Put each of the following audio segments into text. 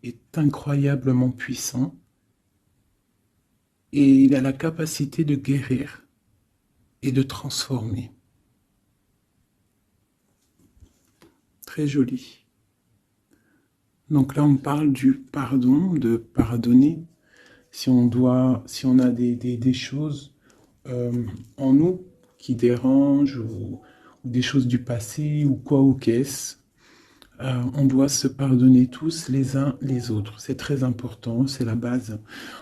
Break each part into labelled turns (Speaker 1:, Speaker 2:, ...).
Speaker 1: est incroyablement puissant et il a la capacité de guérir et de transformer. Très joli. Donc là, on parle du pardon, de pardonner. Si on a des choses en nous qui dérangent ou des choses du passé ou quoi ou qu'est-ce, on doit se pardonner tous les uns les autres. C'est très important, c'est la base.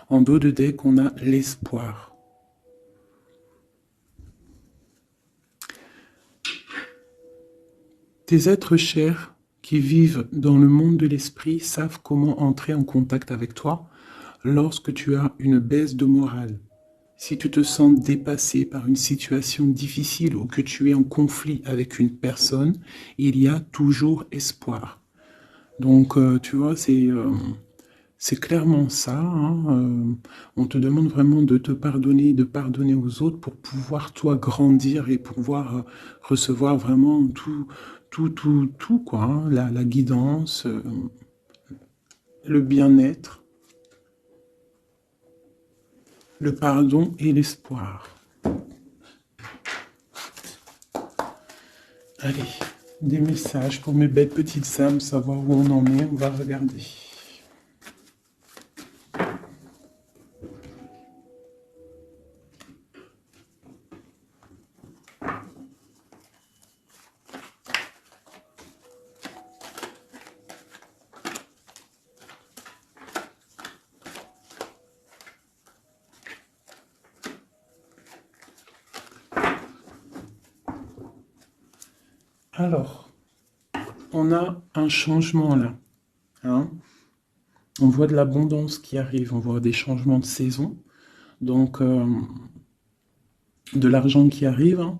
Speaker 1: En dos de deck, on a l'espoir. Tes êtres chers qui vivent dans le monde de l'esprit savent comment entrer en contact avec toi lorsque tu as une baisse de morale. Si tu te sens dépassé par une situation difficile ou que tu es en conflit avec une personne, il y a toujours espoir. Donc, tu vois, c'est clairement ça. Hein. On te demande vraiment de pardonner aux autres pour pouvoir, toi, grandir et pouvoir recevoir vraiment tout, quoi. Hein. La guidance, le bien-être, le pardon et l'espoir. Allez, des messages pour mes belles petites âmes, savoir où on en est, on va regarder. Alors, on a un changement là. Hein. On voit de l'abondance qui arrive, on voit des changements de saison. Donc, de l'argent qui arrive, hein,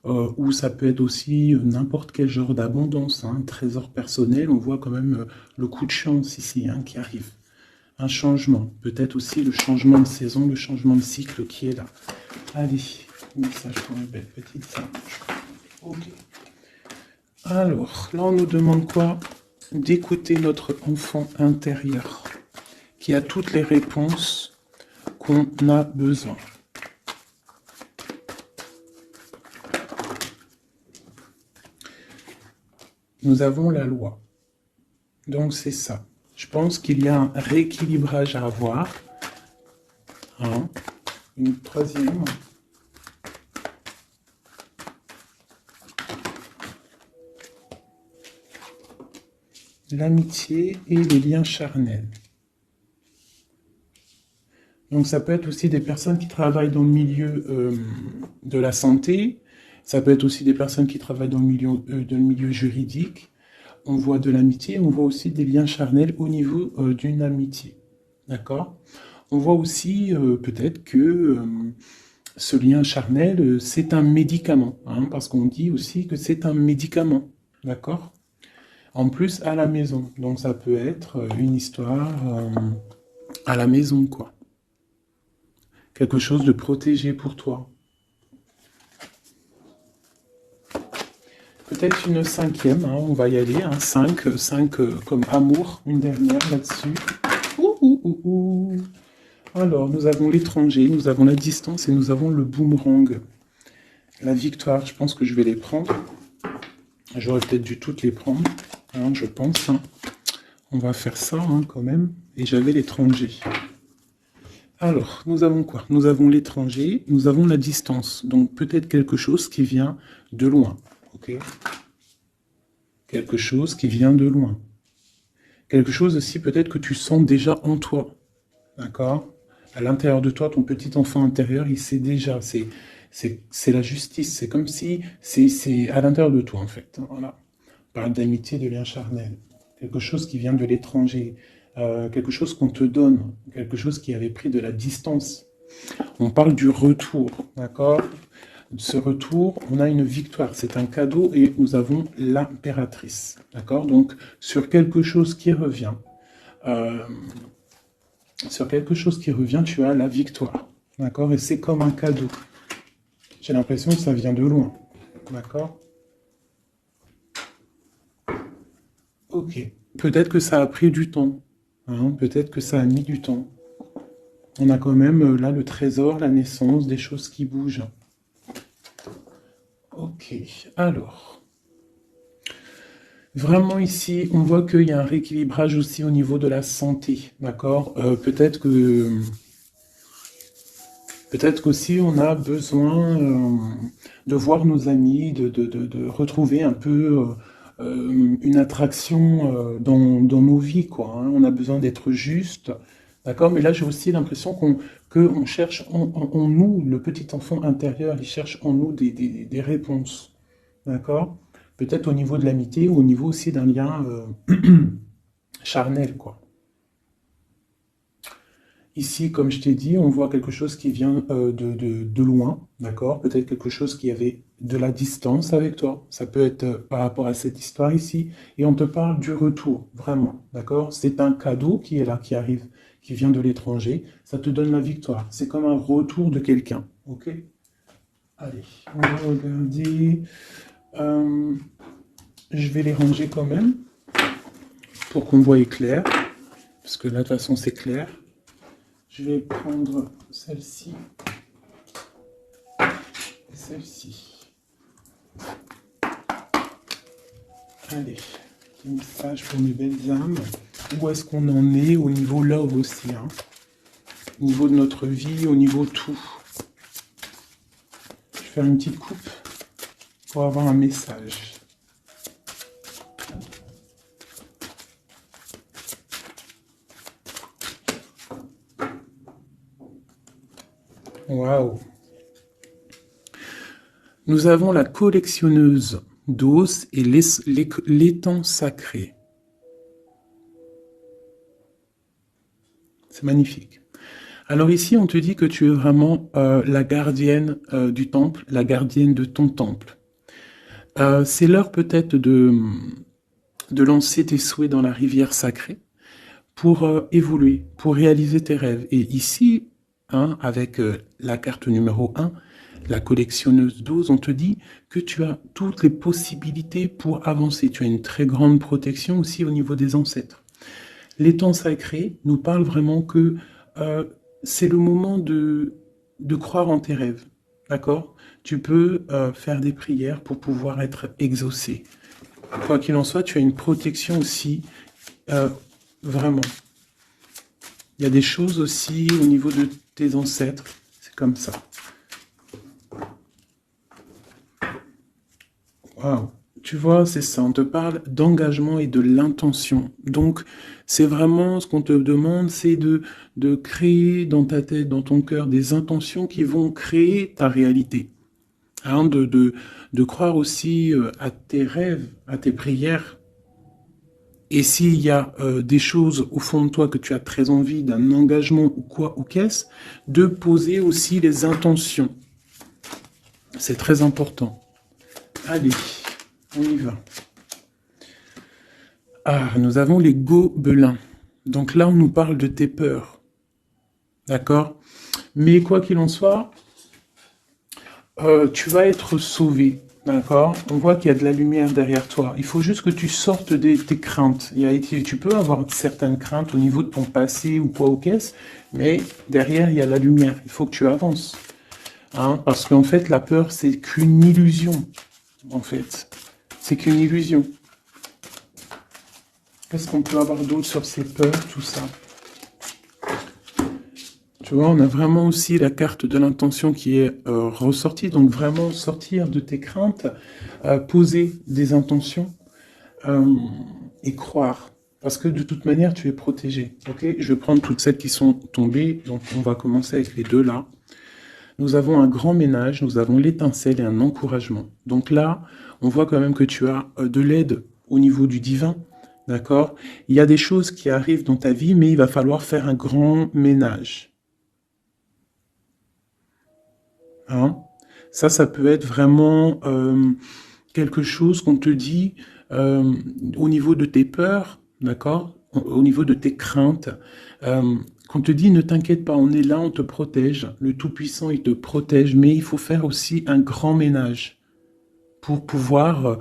Speaker 1: ou ça peut être aussi n'importe quel genre d'abondance, hein, un trésor personnel. On voit quand même le coup de chance ici hein, qui arrive. Un changement, peut-être aussi le changement de saison, le changement de cycle qui est là. Allez, message pour une belle petite singe. Ok. Alors, là on nous demande quoi? D'écouter notre enfant intérieur qui a toutes les réponses qu'on a besoin. Nous avons la loi. Donc c'est ça. Je pense qu'il y a un rééquilibrage à avoir. Hein. Une troisième. L'amitié et les liens charnels. Donc ça peut être aussi des personnes qui travaillent dans le milieu de la santé, ça peut être aussi des personnes qui travaillent dans le milieu juridique. On voit de l'amitié, on voit aussi des liens charnels au niveau d'une amitié. D'accord? On voit aussi peut-être que ce lien charnel, c'est un médicament, hein, parce qu'on dit aussi que c'est un médicament. D'accord? En plus, à la maison. Donc ça peut être une histoire à la maison, quoi. Quelque chose de protégé pour toi. Peut-être une cinquième, hein, on va y aller, hein, 5 comme amour, une dernière là-dessus. Alors, nous avons l'étranger, nous avons la distance et nous avons le boomerang. La victoire, je pense que je vais les prendre. J'aurais peut-être dû toutes les prendre, hein, je pense. Hein. On va faire ça hein, quand même. Et j'avais l'étranger. Alors, nous avons quoi? Nous avons l'étranger, nous avons la distance. Donc peut-être quelque chose qui vient de loin. Ok? Quelque chose qui vient de loin. Quelque chose aussi peut-être que tu sens déjà en toi. D'accord? À l'intérieur de toi, ton petit enfant intérieur, il sait déjà. C'est la justice. C'est comme si c'est à l'intérieur de toi, en fait. Voilà. On parle d'amitié, de lien charnel. Quelque chose qui vient de l'étranger. Quelque chose qu'on te donne. Quelque chose qui avait pris de la distance. On parle du retour. D'accord? Ce retour, on a une victoire. C'est un cadeau et nous avons l'impératrice. D'accord? Donc, sur quelque chose qui revient. Sur quelque chose qui revient, tu as la victoire. D'accord? Et c'est comme un cadeau. J'ai l'impression que ça vient de loin. D'accord? Ok. Peut-être que ça a pris du temps. Hein, peut-être que ça a mis du temps. On a quand même là le trésor, la naissance, des choses qui bougent. Ok, alors. Vraiment ici, on voit qu'il y a un rééquilibrage aussi au niveau de la santé, d'accord. Peut-être qu'aussi on a besoin de voir nos amis, de retrouver un peu une attraction dans nos vies, quoi. Hein. On a besoin d'être juste, d'accord. Mais là, j'ai aussi l'impression qu'on cherche en nous, le petit enfant intérieur, il cherche en nous des réponses, d'accord. Peut-être au niveau de l'amitié ou au niveau aussi d'un lien charnel, quoi. Ici, comme je t'ai dit, on voit quelque chose qui vient de loin, d'accord? Peut-être quelque chose qui avait de la distance avec toi. Ça peut être par rapport à cette histoire ici. Et on te parle du retour, vraiment, d'accord? C'est un cadeau qui est là, qui arrive, qui vient de l'étranger. Ça te donne la victoire. C'est comme un retour de quelqu'un, ok? Allez, on va regarder. Je vais les ranger quand même, pour qu'on voie clair. Parce que là, de toute façon, c'est clair. Je vais prendre celle-ci et celle-ci. Allez, petit message pour mes belles âmes. Où est-ce qu'on en est au niveau love aussi, hein, au niveau de notre vie, au niveau tout. Je vais faire une petite coupe pour avoir un message. Waouh! Nous avons la collectionneuse d'os et l'étang sacré. C'est magnifique. Alors ici, on te dit que tu es vraiment la gardienne du temple, la gardienne de ton temple. C'est l'heure peut-être de lancer tes souhaits dans la rivière sacrée pour évoluer, pour réaliser tes rêves. Et ici, hein, avec la carte numéro 1, la collectionneuse d'os, on te dit que tu as toutes les possibilités pour avancer. Tu as une très grande protection aussi au niveau des ancêtres. L'étang sacré nous parle vraiment que c'est le moment de croire en tes rêves, d'accord? Tu peux faire des prières pour pouvoir être exaucé. Quoi qu'il en soit, tu as une protection aussi, vraiment. Il y a des choses aussi au niveau de tes ancêtres, c'est comme ça. Waouh! Tu vois, c'est ça, on te parle d'engagement et de l'intention. Donc, c'est vraiment ce qu'on te demande, c'est de créer dans ta tête, dans ton cœur, des intentions qui vont créer ta réalité. Hein, de croire aussi à tes rêves, à tes prières. Et s'il y a des choses au fond de toi que tu as très envie, d'un engagement ou quoi ou qu'est-ce, de poser aussi les intentions. C'est très important. Allez, on y va. Ah, nous avons les gobelins. Donc là, on nous parle de tes peurs. D'accord? Mais quoi qu'il en soit, tu vas être sauvé. D'accord? On voit qu'il y a de la lumière derrière toi. Il faut juste que tu sortes de tes craintes. Tu peux avoir certaines craintes au niveau de ton passé ou quoi ou qu'est-ce, mais derrière, il y a la lumière. Il faut que tu avances. Hein? Parce qu'en fait, la peur, c'est qu'une illusion. En fait, c'est qu'une illusion. Qu'est-ce qu'on peut avoir d'autre sur ces peurs, tout ça? Tu vois, on a vraiment aussi la carte de l'intention qui est ressortie. Donc vraiment sortir de tes craintes, poser des intentions et croire. Parce que de toute manière, tu es protégé. Ok, je vais prendre toutes celles qui sont tombées. Donc on va commencer avec les deux là. Nous avons un grand ménage, nous avons l'étincelle et un encouragement. Donc là, on voit quand même que tu as de l'aide au niveau du divin. D'accord? Il y a des choses qui arrivent dans ta vie, mais il va falloir faire un grand ménage. Hein? Ça peut être vraiment quelque chose qu'on te dit au niveau de tes peurs, d'accord? Au niveau de tes craintes. Qu'on te dit, ne t'inquiète pas, on est là, on te protège. Le Tout-Puissant, il te protège, mais il faut faire aussi un grand ménage pour pouvoir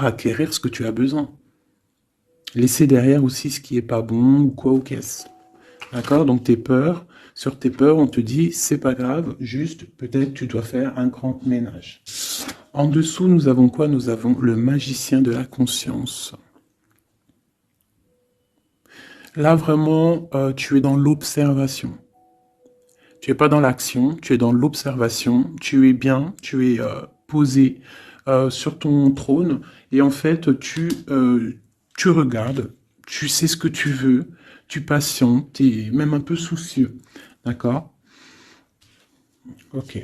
Speaker 1: acquérir ce que tu as besoin. Laisser derrière aussi ce qui est pas bon ou quoi aux caisses. D'accord? Donc tes peurs, sur tes peurs, on te dit, c'est pas grave, juste peut-être tu dois faire un grand ménage. En dessous, nous avons quoi? Nous avons le magicien de la conscience. Là, vraiment, tu es dans l'observation. Tu n'es pas dans l'action, tu es dans l'observation. Tu es bien, tu es posé sur ton trône. Et en fait, tu regardes, tu sais ce que tu veux, tu patientes, tu es même un peu soucieux. D'accord? Ok.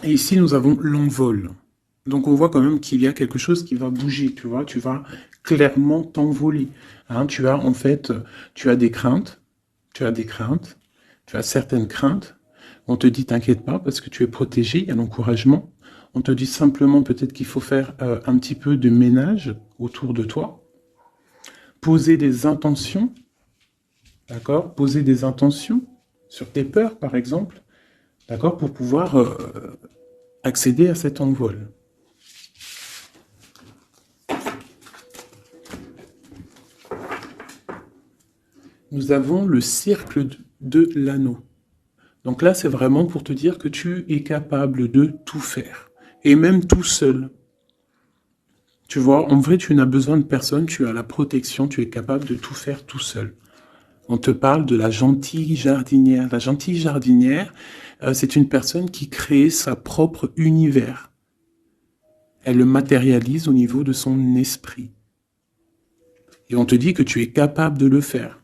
Speaker 1: Et ici, nous avons l'envol. Donc, on voit quand même qu'il y a quelque chose qui va bouger, tu vois. Tu vas clairement t'envoler. Hein, tu as, en fait, tu as des craintes. Tu as des craintes. Tu as certaines craintes. On te dit, t'inquiète pas, parce que tu es protégé, il y a l'encouragement. On te dit simplement peut-être qu'il faut faire un petit peu de ménage autour de toi. Poser des intentions. D'accord? Poser des intentions sur tes peurs, par exemple. D'accord? Pour pouvoir accéder à cet envol. Nous avons le cercle de l'anneau. Donc là, c'est vraiment pour te dire que tu es capable de tout faire. Et même tout seul. Tu vois, en vrai, tu n'as besoin de personne, tu as la protection, tu es capable de tout faire tout seul. On te parle de la gentille jardinière. La gentille jardinière, c'est une personne qui crée sa propre univers. Elle le matérialise au niveau de son esprit. Et on te dit que tu es capable de le faire.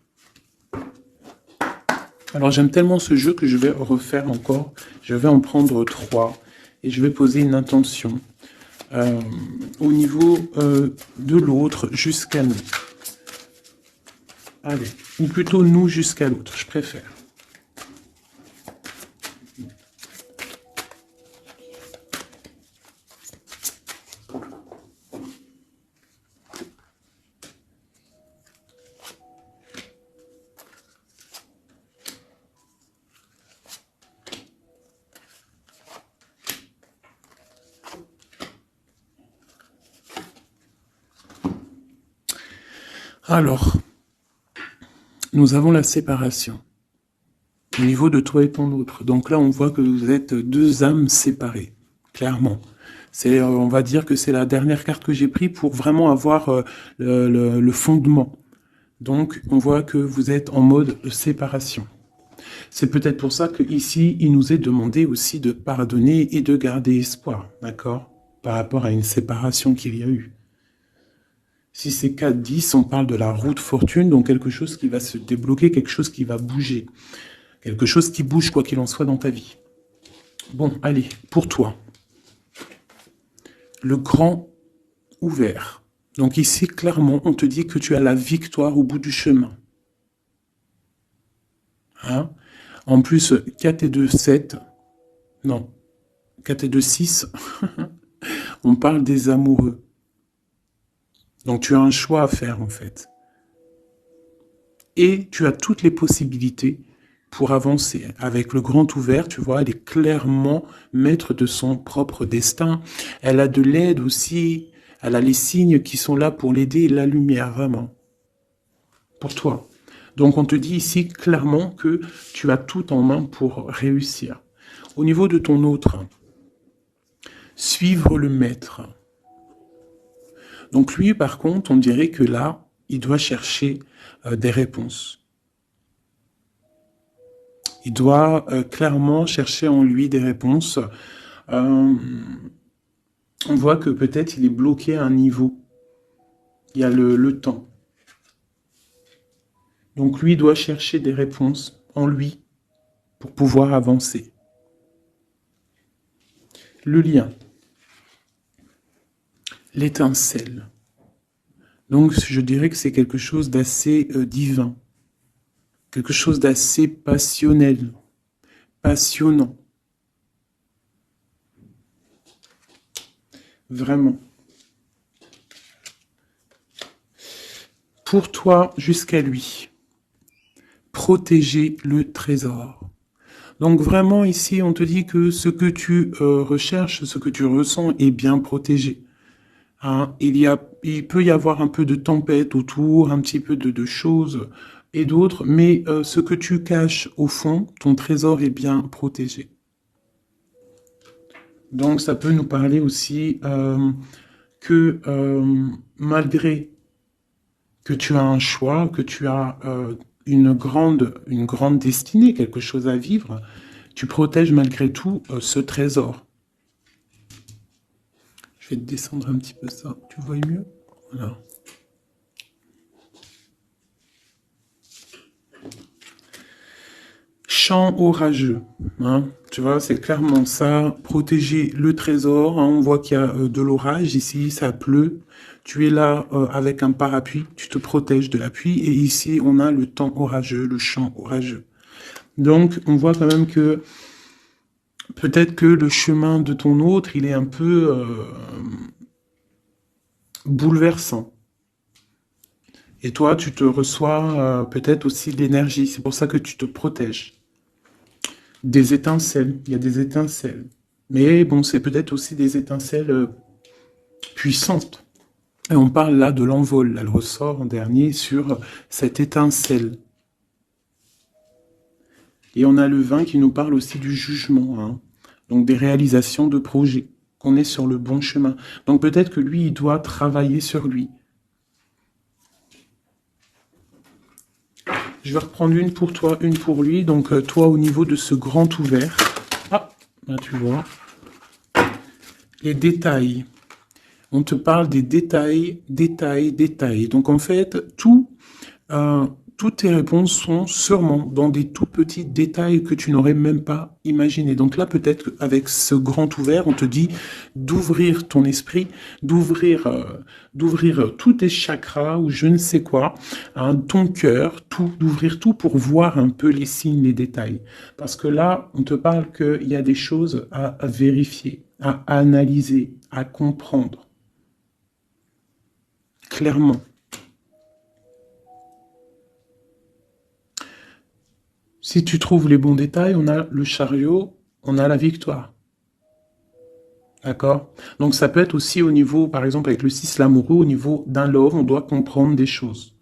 Speaker 1: Alors j'aime tellement ce jeu que je vais refaire encore. Je vais en prendre 3 et je vais poser une intention au niveau de l'autre jusqu'à nous. Allez, ou plutôt nous jusqu'à l'autre, je préfère. Alors, nous avons la séparation au niveau de toi et ton autre. Donc là, on voit que vous êtes 2 âmes séparées, clairement. On va dire que c'est la dernière carte que j'ai prise pour vraiment avoir le fondement. Donc, on voit que vous êtes en mode séparation. C'est peut-être pour ça qu'ici, il nous est demandé aussi de pardonner et de garder espoir, d'accord? Par rapport à une séparation qu'il y a eu. Si c'est 4-10, on parle de la roue de fortune, donc quelque chose qui va se débloquer, quelque chose qui va bouger. Quelque chose qui bouge, quoi qu'il en soit, dans ta vie. Bon, allez, pour toi. Le grand ouvert. Donc ici, clairement, on te dit que tu as la victoire au bout du chemin. Hein? En plus, 4 et 2, 7. Non. 4 et 2, 6. On parle des amoureux. Donc tu as un choix à faire, en fait. Et tu as toutes les possibilités pour avancer. Avec le grand ouvert, tu vois, elle est clairement maître de son propre destin. Elle a de l'aide aussi. Elle a les signes qui sont là pour l'aider, la lumière, vraiment. Pour toi. Donc on te dit ici clairement que tu as tout en main pour réussir. Au niveau de ton autre, suivre le maître. Donc lui, par contre, on dirait que là, il doit chercher des réponses. Il doit clairement chercher en lui des réponses. On voit que peut-être il est bloqué à un niveau. Il y a le temps. Donc lui doit chercher des réponses en lui pour pouvoir avancer. Le lien. L'étincelle. Donc je dirais que c'est quelque chose d'assez divin. Quelque chose d'assez passionnel. Passionnant. Vraiment. Pour toi jusqu'à lui. Protéger le trésor. Donc vraiment ici, on te dit que ce que tu recherches, ce que tu ressens est bien protégé. hein. Il peut y avoir un peu de tempête autour, un petit peu de choses et d'autres, mais ce que tu caches au fond, ton trésor est bien protégé. Donc ça peut nous parler aussi que malgré que tu as un choix, que tu as une grande destinée, quelque chose à vivre, tu protèges malgré tout ce trésor. Je vais te descendre un petit peu ça, tu vois mieux? Voilà. Champ orageux, hein, tu vois, c'est clairement ça, protéger le trésor, hein, on voit qu'il y a de l'orage ici, ça pleut, tu es là avec un parapluie, tu te protèges de la pluie, et ici on a le temps orageux, le champ orageux. Donc on voit quand même que peut-être que le chemin de ton autre, il est un peu bouleversant. Et toi, tu te reçois peut-être aussi de l'énergie, c'est pour ça que tu te protèges. Des étincelles, il y a des étincelles. Mais bon, c'est peut-être aussi des étincelles puissantes. Et on parle là de l'envol, elle ressort en dernier sur cette étincelle. Et on a le vin qui nous parle aussi du jugement, hein. Donc des réalisations de projets, qu'on est sur le bon chemin. Donc peut-être que lui, il doit travailler sur lui. Je vais reprendre une pour toi, une pour lui. Donc toi, au niveau de ce grand ouvert, ah, là tu vois, les détails. On te parle des détails, détails, détails. Donc en fait, toutes tes réponses sont sûrement dans des tout petits détails que tu n'aurais même pas imaginé. Donc là, peut-être qu'avec ce grand ouvert, on te dit d'ouvrir ton esprit, d'ouvrir tous tes chakras ou je ne sais quoi, hein, ton cœur, tout, d'ouvrir tout pour voir un peu les signes, les détails. Parce que là, on te parle qu'il y a des choses à vérifier, à analyser, à comprendre. Clairement. Si tu trouves les bons détails, on a le chariot, on a la victoire. D'accord? Donc ça peut être aussi au niveau, par exemple avec le 6 l'amoureux, au niveau d'un love, on doit comprendre des choses.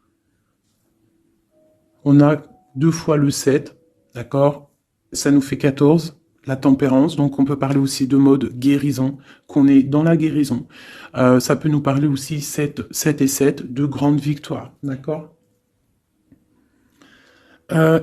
Speaker 1: On a 2 fois le 7, d'accord? Ça nous fait 14, la tempérance, donc on peut parler aussi de mode guérison, qu'on est dans la guérison. Ça peut nous parler aussi 7 et 7, de grandes victoires, d'accord?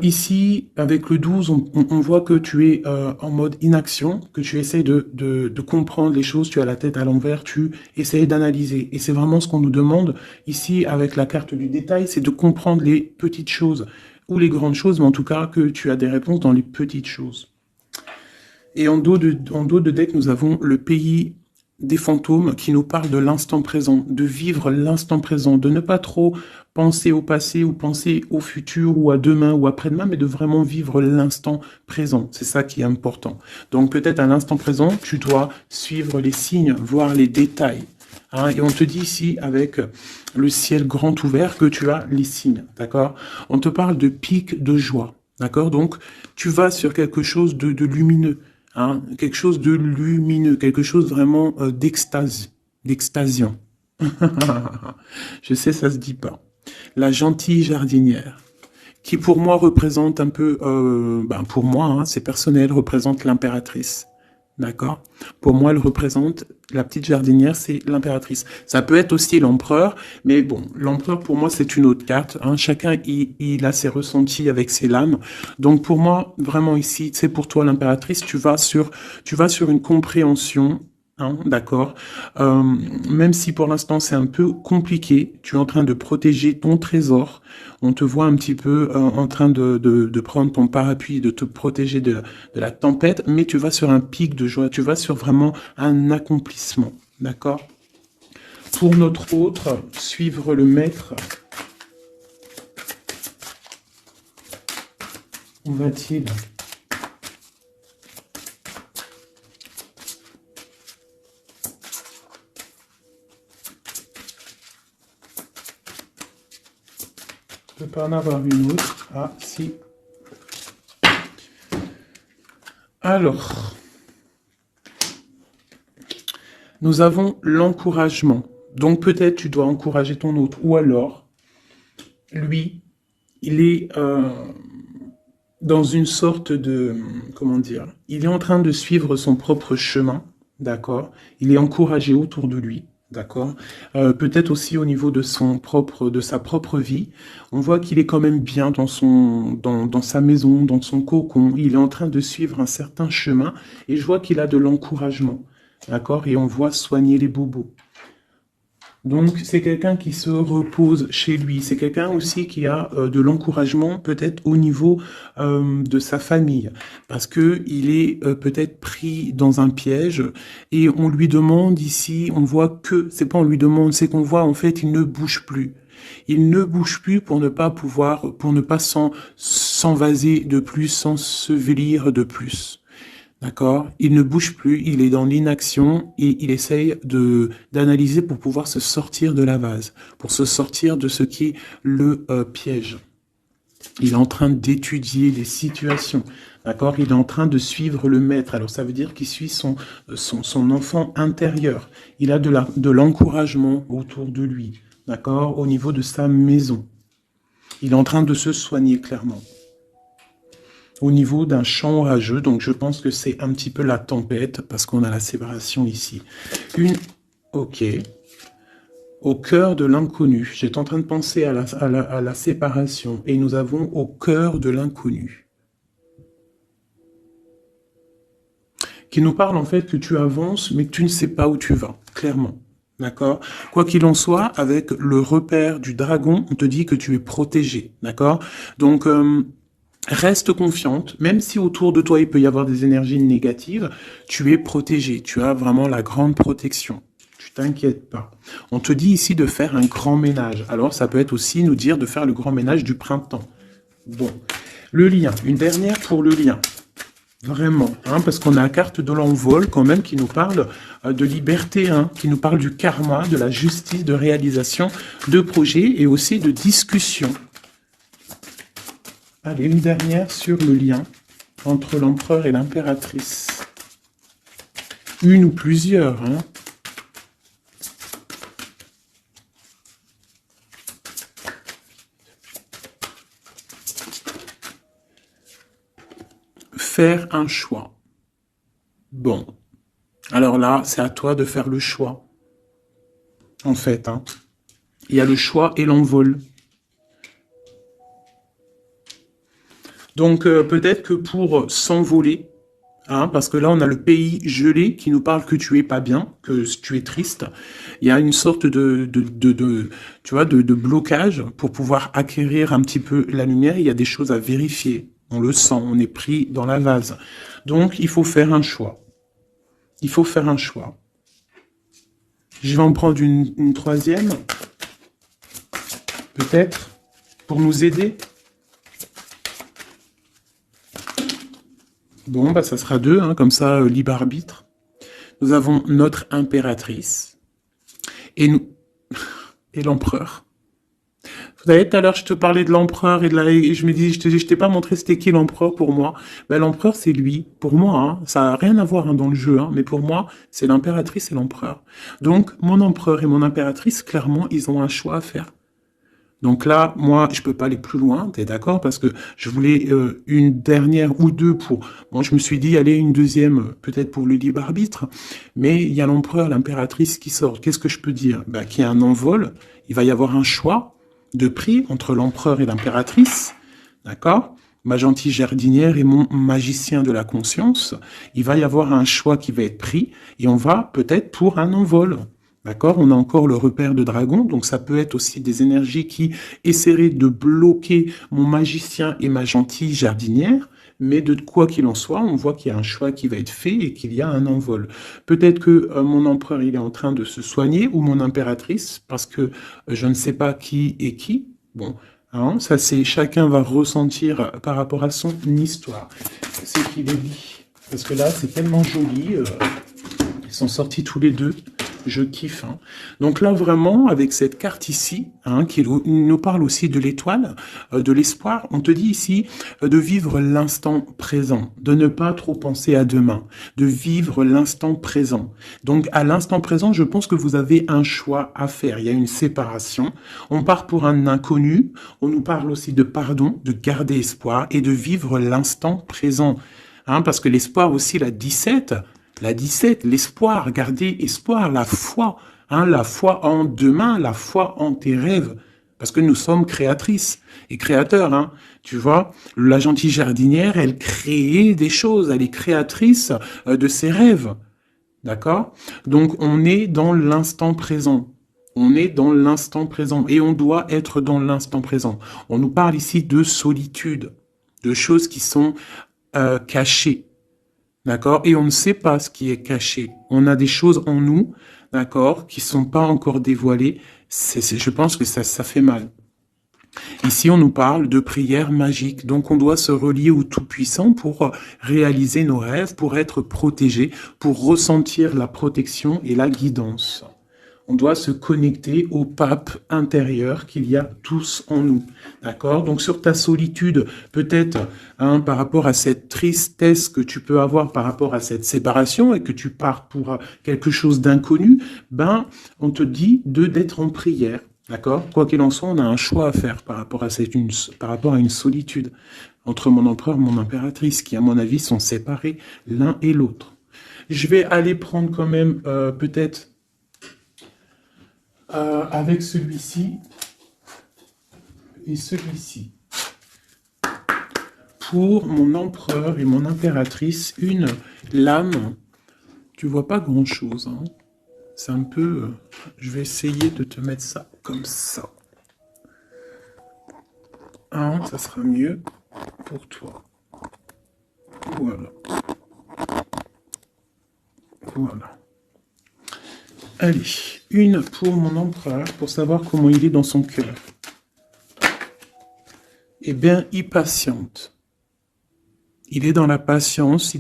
Speaker 1: Ici, avec le 12, on voit que tu es en mode inaction, que tu essaies de comprendre les choses, tu as la tête à l'envers, tu essaies d'analyser. Et c'est vraiment ce qu'on nous demande ici avec la carte du détail, c'est de comprendre les petites choses, ou les grandes choses, mais en tout cas que tu as des réponses dans les petites choses. Et en dos de deck, nous avons le pays des fantômes qui nous parle de l'instant présent, de vivre l'instant présent, de ne pas trop penser au passé ou penser au futur ou à demain ou après-demain, mais de vraiment vivre l'instant présent. C'est ça qui est important. Donc peut-être à l'instant présent, tu dois suivre les signes, voir les détails. Hein, et on te dit ici, avec le ciel grand ouvert, que tu as les signes, d'accord? On te parle de pic de joie, d'accord? Donc tu vas sur quelque chose de lumineux. Hein, quelque chose de lumineux, quelque chose vraiment d'extase, d'extasiant. Je sais, ça se dit pas. La gentille jardinière, qui pour moi représente un peu, pour moi, hein, c'est personnel, représente l'impératrice. D'accord? Pour moi, elle représente, la petite jardinière, c'est l'impératrice. Ça peut être aussi l'empereur, mais bon, l'empereur, pour moi, c'est une autre carte. Hein. Chacun, il a ses ressentis avec ses lames. Donc, pour moi, vraiment ici, c'est pour toi l'impératrice, tu vas sur une compréhension. Hein, d'accord. Même si pour l'instant c'est un peu compliqué, tu es en train de protéger ton trésor. On te voit un petit peu en train de prendre ton parapluie, de te protéger de la tempête, mais tu vas sur un pic de joie, tu vas sur vraiment un accomplissement. D'accord? Pour notre autre, suivre le maître. Où va-t-il? Je peux pas en avoir une autre. Ah, si. Alors, nous avons l'encouragement. Donc peut-être tu dois encourager ton autre. Ou alors, lui, il est dans une sorte de... Comment dire? Il est en train de suivre son propre chemin, d'accord? Il est encouragé autour de lui. D'accord. Peut-être aussi au niveau de sa propre vie, on voit qu'il est quand même bien dans sa maison, dans son cocon. Il est en train de suivre un certain chemin et je vois qu'il a de l'encouragement, d'accord. Et on voit soigner les bobos. Donc, c'est quelqu'un qui se repose chez lui. C'est quelqu'un aussi qui a de l'encouragement, peut-être au niveau de sa famille, parce que il est peut-être pris dans un piège et on lui demande ici, on voit que, c'est pas on lui demande, c'est qu'on voit en fait, il ne bouge plus. Il ne bouge plus pour ne pas pouvoir, pour ne pas s'envaser de plus, s'ensevelir de plus. D'accord? Il ne bouge plus, il est dans l'inaction et il essaye d'analyser pour pouvoir se sortir de la vase, pour se sortir de ce qui le piège. Il est en train d'étudier les situations, d'accord? Il est en train de suivre le maître. Alors ça veut dire qu'il suit son enfant intérieur. Il a de l'encouragement autour de lui, d'accord? Au niveau de sa maison. Il est en train de se soigner clairement. Au niveau d'un champ orageux, donc je pense que c'est un petit peu la tempête, parce qu'on a la séparation ici. Ok. Au cœur de l'inconnu. J'étais en train de penser à la séparation, et nous avons au cœur de l'inconnu. Qui nous parle en fait que tu avances, mais que tu ne sais pas où tu vas, clairement. D'accord? Quoi qu'il en soit, avec le repère du dragon, on te dit que tu es protégé. D'accord? Donc... reste confiante, même si autour de toi il peut y avoir des énergies négatives, tu es protégé, tu as vraiment la grande protection. Tu t'inquiètes pas. On te dit ici de faire un grand ménage. Alors ça peut être aussi nous dire de faire le grand ménage du printemps. Bon, le lien, une dernière pour le lien. Vraiment, hein, parce qu'on a la carte de l'envol quand même qui nous parle de liberté, hein, qui nous parle du karma, de la justice, de réalisation, de projets et aussi de discussion. Allez, une dernière sur le lien entre l'empereur et l'impératrice. Une ou plusieurs, hein. Faire un choix. Bon. Alors là, c'est à toi de faire le choix. En fait, hein. Il y a le choix et l'envol. Donc peut-être que pour s'envoler, hein, parce que là on a le pays gelé qui nous parle que tu es pas bien, que tu es triste, il y a une sorte tu vois, de blocage pour pouvoir acquérir un petit peu la lumière. Il y a des choses à vérifier, on le sent, on est pris dans la vase. Donc il faut faire un choix. Il faut faire un choix. Je vais en prendre une troisième, peut-être, pour nous aider. Bon, bah ça sera deux, hein, comme ça, libre arbitre. Nous avons notre impératrice et l'empereur. Vous savez, tout à l'heure, je te parlais de l'empereur et je me dis, je t'ai pas montré c'était qui l'empereur pour moi. Ben, l'empereur, c'est lui. Pour moi, hein, ça n'a rien à voir hein, dans le jeu, hein, mais pour moi, c'est l'impératrice et l'empereur. Donc, mon empereur et mon impératrice, clairement, ils ont un choix à faire. Donc là, moi, je peux pas aller plus loin, t'es d'accord? Parce que je voulais une dernière ou deux pour... Bon, je me suis dit, allez, une deuxième, peut-être pour le libre arbitre. Mais il y a l'empereur, l'impératrice qui sort. Qu'est-ce que je peux dire? Ben, qu'il y a un envol, il va y avoir un choix de prix entre l'empereur et l'impératrice, d'accord? Ma gentille jardinière et mon magicien de la conscience. Il va y avoir un choix qui va être pris et on va peut-être pour un envol. D'accord? On a encore le repère de dragon, donc ça peut être aussi des énergies qui essaieraient de bloquer mon magicien et ma gentille jardinière, mais de quoi qu'il en soit, on voit qu'il y a un choix qui va être fait et qu'il y a un envol. Peut-être que mon empereur, il est en train de se soigner, ou mon impératrice, parce que je ne sais pas qui est qui. Bon, hein, ça c'est chacun va ressentir par rapport à son histoire. C'est qu'il est dit. Parce que là, c'est tellement joli. Ils sont sortis tous les deux. je kiffe. Hein. Donc là, vraiment, avec cette carte ici, hein, qui nous parle aussi de l'étoile, de l'espoir, on te dit ici de vivre l'instant présent, de ne pas trop penser à demain, de vivre l'instant présent. Donc à l'instant présent, je pense que vous avez un choix à faire. Il y a une séparation. On part pour un inconnu. On nous parle aussi de pardon, de garder espoir et de vivre l'instant présent. Hein, parce que l'espoir aussi, la 17, l'espoir, garder espoir, la foi, hein, la foi en demain, la foi en tes rêves, parce que nous sommes créatrices et créateurs, hein, tu vois, la gentille jardinière, elle crée des choses, elle est créatrice de ses rêves, d'accord? Donc on est dans l'instant présent. On est dans l'instant présent et on doit être dans l'instant présent. On nous parle ici de solitude, de choses qui sont cachées. D'accord? Et on ne sait pas ce qui est caché. On a des choses en nous, d'accord, qui sont pas encore dévoilées. Je pense que ça fait mal. Ici, on nous parle de prière magique. Donc, on doit se relier au Tout-Puissant pour réaliser nos rêves, pour être protégé, pour ressentir la protection et la guidance. On doit se connecter au pape intérieur qu'il y a tous en nous. D'accord? Donc sur ta solitude, peut-être hein, par rapport à cette tristesse que tu peux avoir par rapport à cette séparation et que tu pars pour quelque chose d'inconnu, ben on te dit d'être en prière. D'accord? Quoi qu'il en soit, on a un choix à faire par rapport à une solitude entre mon empereur et mon impératrice qui, à mon avis, sont séparés l'un et l'autre. Je vais aller prendre quand même peut-être avec celui-ci et celui-ci. Pour mon empereur et mon impératrice, une lame, tu vois pas grand-chose. Hein. C'est un peu... je vais essayer de te mettre ça comme ça. Hein, ça sera mieux pour toi. Voilà. Voilà. Allez, une pour mon empereur, pour savoir comment il est dans son cœur. Eh bien, il patiente. Il est dans la patience.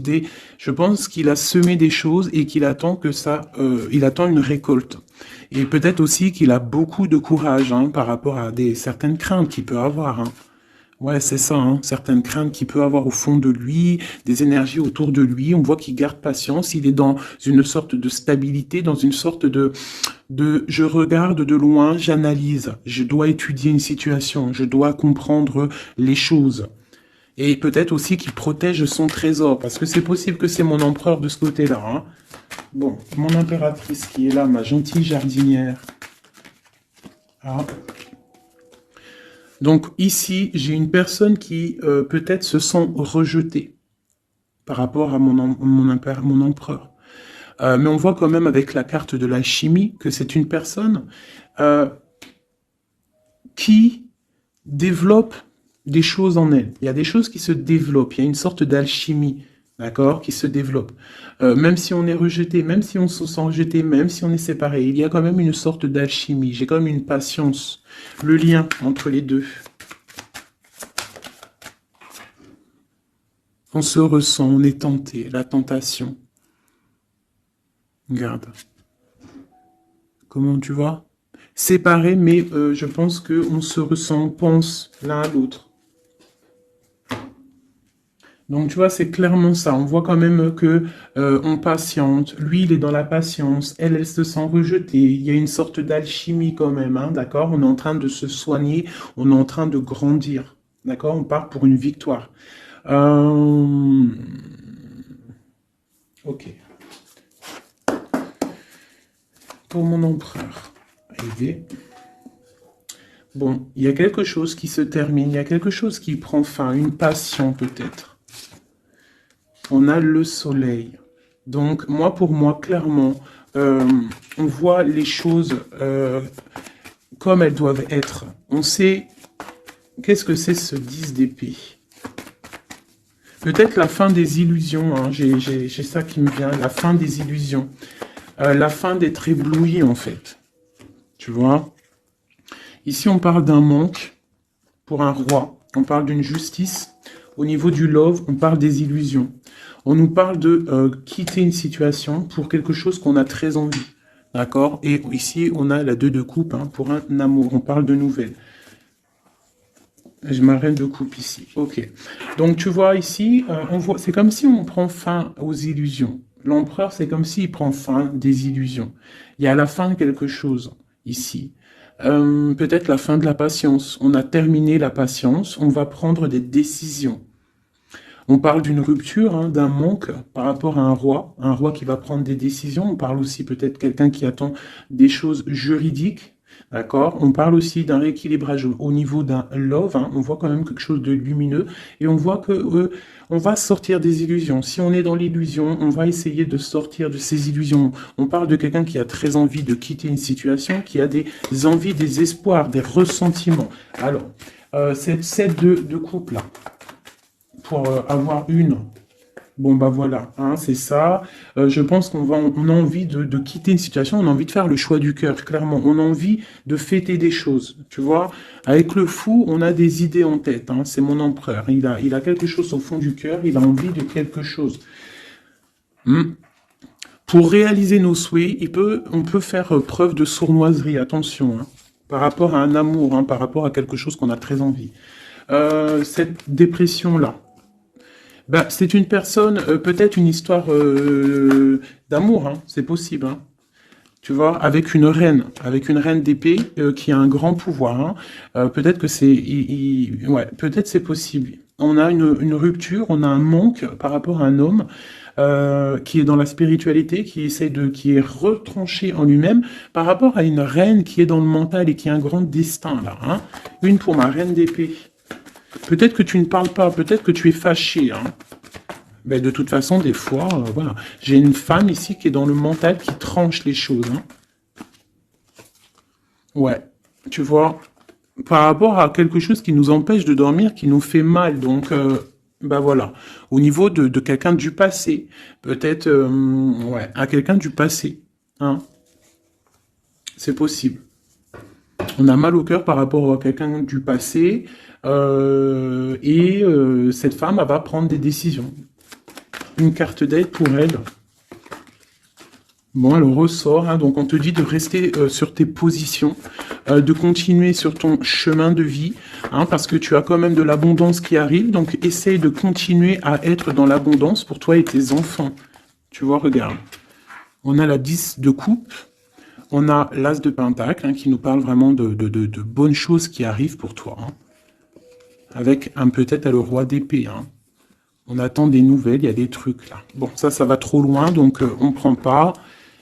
Speaker 1: Je pense qu'il a semé des choses et qu'il attend que ça, il attend une récolte. Et peut-être aussi qu'il a beaucoup de courage hein, par rapport à certaines craintes qu'il peut avoir. Hein. Ouais, c'est ça, hein, certaines craintes qu'il peut avoir au fond de lui, des énergies autour de lui. On voit qu'il garde patience. Il est dans une sorte de stabilité, dans une sorte de je regarde de loin, j'analyse. Je dois étudier une situation. Je dois comprendre les choses. Et peut-être aussi qu'il protège son trésor, parce que c'est possible que c'est mon empereur de ce côté-là. Hein. Bon, mon impératrice qui est là, ma gentille jardinière. Ah. Donc ici, j'ai une personne qui peut-être se sent rejetée par rapport à mon empereur. Mais on voit quand même avec la carte de l'alchimie que c'est une personne qui développe des choses en elle. Il y a des choses qui se développent. Il y a une sorte d'alchimie, d'accord, qui se développe. Même si on est rejeté, même si on se sent rejeté, même si on est séparé, il y a quand même une sorte d'alchimie. J'ai quand même une patience. Le lien entre les deux. On se ressent, on est tenté, la tentation. Regarde. Comment tu vois? Séparés, mais je pense qu'on se ressent, on pense l'un à l'autre. Donc, tu vois, c'est clairement ça. On voit quand même que on patiente. Lui, il est dans la patience. Elle se sent rejetée. Il y a une sorte d'alchimie quand même, hein, d'accord? On est en train de se soigner. On est en train de grandir, d'accord? On part pour une victoire. Ok. Pour mon empereur. Arrivé. Bon, il y a quelque chose qui se termine. Il y a quelque chose qui prend fin. Une passion peut-être. On a le soleil. Donc, pour moi, clairement, on voit les choses comme elles doivent être. On sait qu'est-ce que c'est ce 10 d'épée. Peut-être la fin des illusions. Hein. J'ai ça qui me vient. La fin des illusions. La fin d'être ébloui, en fait. Tu vois? Ici, on parle d'un manque pour un roi. On parle d'une justice. Au niveau du love, on parle des illusions. On nous parle de quitter une situation pour quelque chose qu'on a très envie. D'accord? Et ici, on a la 2 de coupe hein, pour un amour. On parle de nouvelles. Je ma reine de coupe ici. Ok. Donc tu vois ici, on voit, c'est comme si on prend fin aux illusions. L'empereur, c'est comme s'il prend fin des illusions. Il y a la fin de quelque chose ici. Peut-être la fin de la patience. On a terminé la patience. On va prendre des décisions. On parle d'une rupture, hein, d'un manque par rapport à un roi qui va prendre des décisions. On parle aussi peut-être quelqu'un qui attend des choses juridiques, d'accord. On parle aussi d'un rééquilibrage au niveau d'un love. Hein. On voit quand même quelque chose de lumineux et on voit que on va sortir des illusions. Si on est dans l'illusion, on va essayer de sortir de ces illusions. On parle de quelqu'un qui a très envie de quitter une situation, qui a des envies, des espoirs, des ressentiments. Alors, cette set de couple là pour avoir une. Bon, bah voilà, hein, c'est ça. Je pense on a envie de quitter une situation, on a envie de faire le choix du cœur, clairement. On a envie de fêter des choses, tu vois. Avec le fou, on a des idées en tête, hein, c'est mon empereur. Il a quelque chose au fond du cœur, il a envie de quelque chose. Hmm. Pour réaliser nos souhaits, on peut faire preuve de sournoiserie, attention, hein, par rapport à un amour, hein, par rapport à quelque chose qu'on a très envie. Cette dépression-là, bah, c'est une personne, peut-être une histoire d'amour, hein, c'est possible, hein, tu vois, avec une reine d'épée qui a un grand pouvoir. Hein. Peut-être que ouais, peut-être c'est possible. On a une rupture, on a un manque par rapport à un homme qui est dans la spiritualité, qui est retranché en lui-même par rapport à une reine qui est dans le mental et qui a un grand destin là. Hein. Une pour ma reine d'épée. Peut-être que tu ne parles pas, peut-être que tu es fâché. Hein. Mais de toute façon, des fois, voilà. J'ai une femme ici qui est dans le mental, qui tranche les choses. Hein. Ouais, tu vois, par rapport à quelque chose qui nous empêche de dormir, qui nous fait mal. Donc, bah voilà. Au niveau de quelqu'un du passé, peut-être, ouais, à quelqu'un du passé. Hein. C'est possible. On a mal au cœur par rapport à quelqu'un du passé. Cette femme, elle va prendre des décisions. Une carte d'aide pour elle. Bon, elle ressort, hein, donc on te dit de rester sur tes positions, de continuer sur ton chemin de vie, hein, parce que tu as quand même de l'abondance qui arrive, donc essaye de continuer à être dans l'abondance pour toi et tes enfants. Tu vois, regarde. On a la 10 de coupe, on a l'as de pentacle, hein, qui nous parle vraiment de bonnes choses qui arrivent pour toi. Hein, avec peut-être le roi d'épée. Hein. On attend des nouvelles, il y a des trucs là. Bon, ça va trop loin, donc on prend pas.